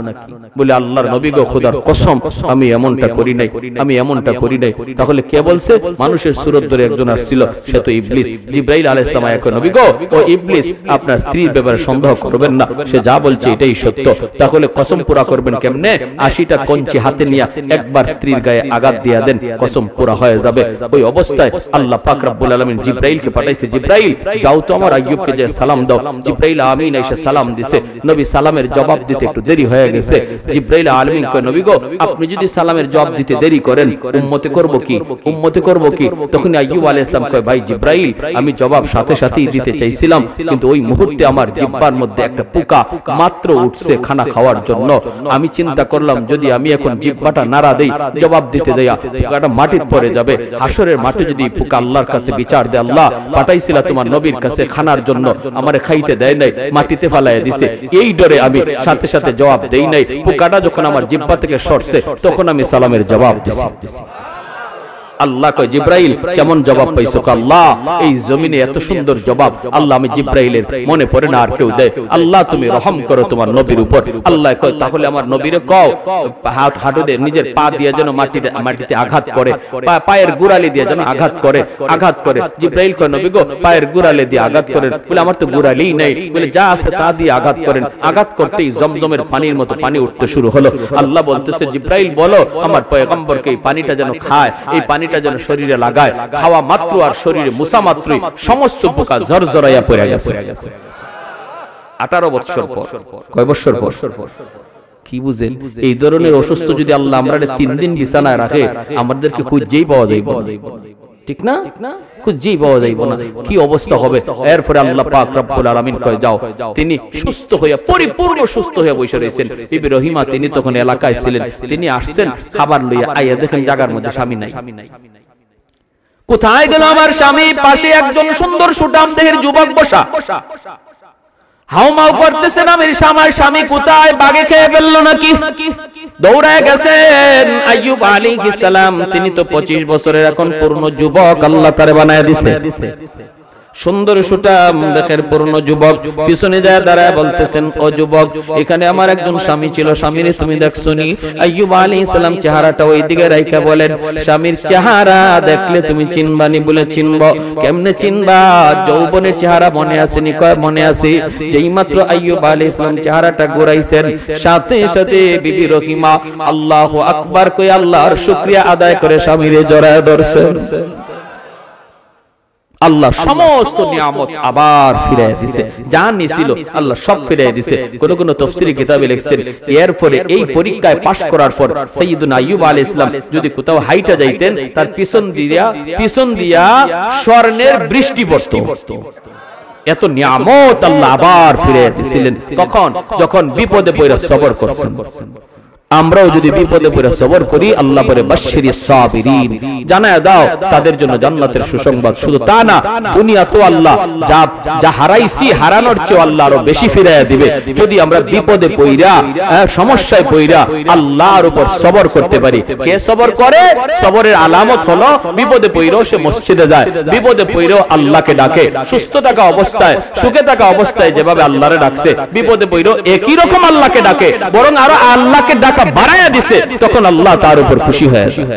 বলে আল্লাহর নবী গো, খোদার কসম আমি এমনটা করি নাই, আমি এমনটা করি নাই। তাহলে কে বলছে? মানুষের সুরত ধরে একজন আসছিল, সে তো ইবলিস। জিবরাইল আলাইহিস সালাম আয়া কয়, নবী গো, ও ইবলিস, আপনার স্ত্রীর ব্যাপারে সন্দেহ করবেন না, সে যা বলছে এটাই সত্য। তাহলে কসম পুরা করবেন কেমনে? 80টা কঞ্চি হাতে নিয়ে একবার স্ত্রীর গায়ে আঘাত দিয়া দেন, কসম পুরা হয়ে যাবে। ওই অবস্থায় আল্লাহ পাক রব্বুল আলামিন জিবরাইলকে পাঠাইছে, জিবরাইল যাও তো আমার আইয়ুবকে যে সালাম দাও। জিবরাইল আমিন এসে সালাম দিছে। নবী সালামের জবাব দিতে একটু দেরি হয়ে গেছে। জিবরাইল আলামিন কয়, নবী গো, আপনি যদি সালামের জবাব দিতে দেরি করেন উম্মতে করব কি, উম্মতে করব কি? তখন আইয়ুব আলাইহিস সালাম কয়, ভাই জিবরাইল, আমি জবাব সাথে সাথেই দিতে চাইছিলাম, কিন্তু ওই মুহূর্তে আমার জিহ্বার মধ্যে একটা পোকা মাত্র উঠছে খানা খাওয়ার জন্য। আমি চিন্তা করলাম যদি আমি এখন জিহ্বাটা নাড়া দেই, জবাব দিতে দেয়া, পোকাটা মাটিতে পড়ে যাবে। হাসরের মাঠে যদি পোকা আল্লাহর কাছে বিচার দেয়, আল্লাহ পাঠাইছিলা তোমার নবীর কাছে খানার জন্য, আমারে খাইতে দেয় নাই, মাটিতে ফালাইয়া দিছে, এই ডরে আমি সাথে সাথে জবাব দেই নাই। পোকাটা যখন আমার জিহ্বা থেকে সরছে তখন আমি সালামের জবাব দিছি। আল্লাহ কয়, জিবরাইল কেমন জবাব পাইছো? আল্লাহ এই জমিনে এত সুন্দর জবাব আল্লাহ আমি জিবরাইলের মনে পড়ে না আর কেউ দেয়। আল্লাহ তুমি রহম করো তোমার নবীর উপর। আল্লাহ কয়, তাহলে আমার নবীরে কও হাঁটুতে নিজের পা দিয়ে যেন মাটিতে আঘাত করে, পায়ের গোড়ালি দিয়ে যেন আঘাত করে, আঘাত করে। জিবরাইল কয়, নবী গো, পায়ের গোড়ালি দিয়ে আঘাত করেন। বলে আমার তো গোড়ালিই নাই। বলে যা আছে তা দিয়ে আঘাত করেন। আঘাত করতেই জমজমের পানির মতো পানি উঠতে শুরু হলো। আল্লাহ বলতেছে, জিবরাইল বলো আমার পয়গম্বরকে এই পানিটা যেন খায়, এই পানিটা যেন শরীরে লাগায়। খাওয়া মাত্র আর শরীরে মুসা মাত্রই সমস্ত পোকা ঝরঝরাইয়া পড়ে গেছে। 18 বছর পর, কয় বছর পর? কি বুঝেন? এই ধরনের অসুস্থ যদি আল্লাহ আমরা 3 দিন বিছানায় রাখে, আমাদেরকে খুঁজেই পাওয়া যাইব, ঠিক না? খুঁজেই পাওয়া যাইব না, কি অবস্থা হবে? এরপরে আল্লাহ পাক রব্বুল আলামিন কয়, যাও। তিনি সুস্থ হইয়া, পরিপূর্ণ সুস্থ হইয়া বসে রয়েছেন। বিবি রহিমা তিনি তখন এলাকায় ছিলেন। তিনি আসছেন খাবার লইয়া, আইয়া দেখেন জায়গার মধ্যে স্বামী নাই। কোথায় গেল আমার স্বামী? পাশে একজন সুন্দর সুঠাম দেহের যুবক বসা, হাউমাউ করতেছেন। আমার স্বামী কোথায়? বাগে খেয়ে ফেললো নাকি? দৌড়ায় গেছেন আইয়ুব আলাইহিস সালাম। তিনি তো 25 বছরের এখন পূর্ণ যুবক আল্লাহ তারে বানায় দিছে। সুন্দর সুঠাম দেখের পূর্ণ যুবক। পিছনে যায় দাঁড়ায় বলতেছেন, ও যুবক, এখানে আমার একজন স্বামী ছিল, স্বামীরে তুমি দেখছনি? আইয়ুব আলাইহিস সালাম চেহারাটা ওই দিকে রাইখা বলেন, স্বামীর চেহারা দেখলে তুমি চিনবানি? বলে চিনব। কেমনে চিনবা? যৌবনের চেহারা মনে আসেনি? কয় মনে আছে। যেই মাত্র আইয়ুব আলাইহিস সালাম চেহারাটা ঘুরাইছেন, সাথে সাথে বিবি রহিমা আল্লাহু আকবার কই আল্লাহর শুকরিয়া আদায় করে স্বামীরে জড়ায় ধরছেন। আল্লাহ সমস্ত নিয়ামত আবার ফিরিয়ে দিয়েছে, যা নিছিল আল্লাহ সব ফিরিয়ে দিয়েছে। কোন কোন তাফসীরি কিতাবে লিখছেন, এরপরে এই পরীক্ষায় পাশ করার পর সাইয়্যিদুনা আইয়ুব আলাইহিস সালাম যদি কোথাও হাইটা যাইতেন, তার পিছন দিয়া স্বর্ণের বৃষ্টি পড়ত। এত নিয়ামত আল্লাহ আবার ফিরিয়ে দিয়েছিলেন। তখন যখন বিপদে পড়ে সবর করছেন। আমরাও যদি বিপদে পড়ে সবর করি, আল্লাহ বলে বাশশিরিস সাবিরিন, জানায়া দাও তাদের জন্য জান্নাতের সুসংবাদ। শুধু তা না, দুনিয়া তো আল্লাহ যা হারাইছি, হারানোর চেয়ে আল্লাহ আরো বেশি ফিরাইয়া দিবে যদি আমরা বিপদে পড়া, সমস্যায় পড়া আল্লাহর উপর সবর করতে পারি। কে সবর করে? সবরের আলামত হলো বিপদে পড়েও সে মসজিদে যায়, বিপদে পড়েও আল্লাহকে ডাকে। সুস্থ থাকা অবস্থায়, সুখে থাকা অবস্থায় যেভাবে আল্লাহরে ডাকছে, বিপদে পড়েও একই রকম আল্লাহকে ডাকে, বরং আরো আল্লাহকে ডাকা বাড়ায়া দিছে। তখন আল্লাহ তার উপর খুশি হয়ে যায়।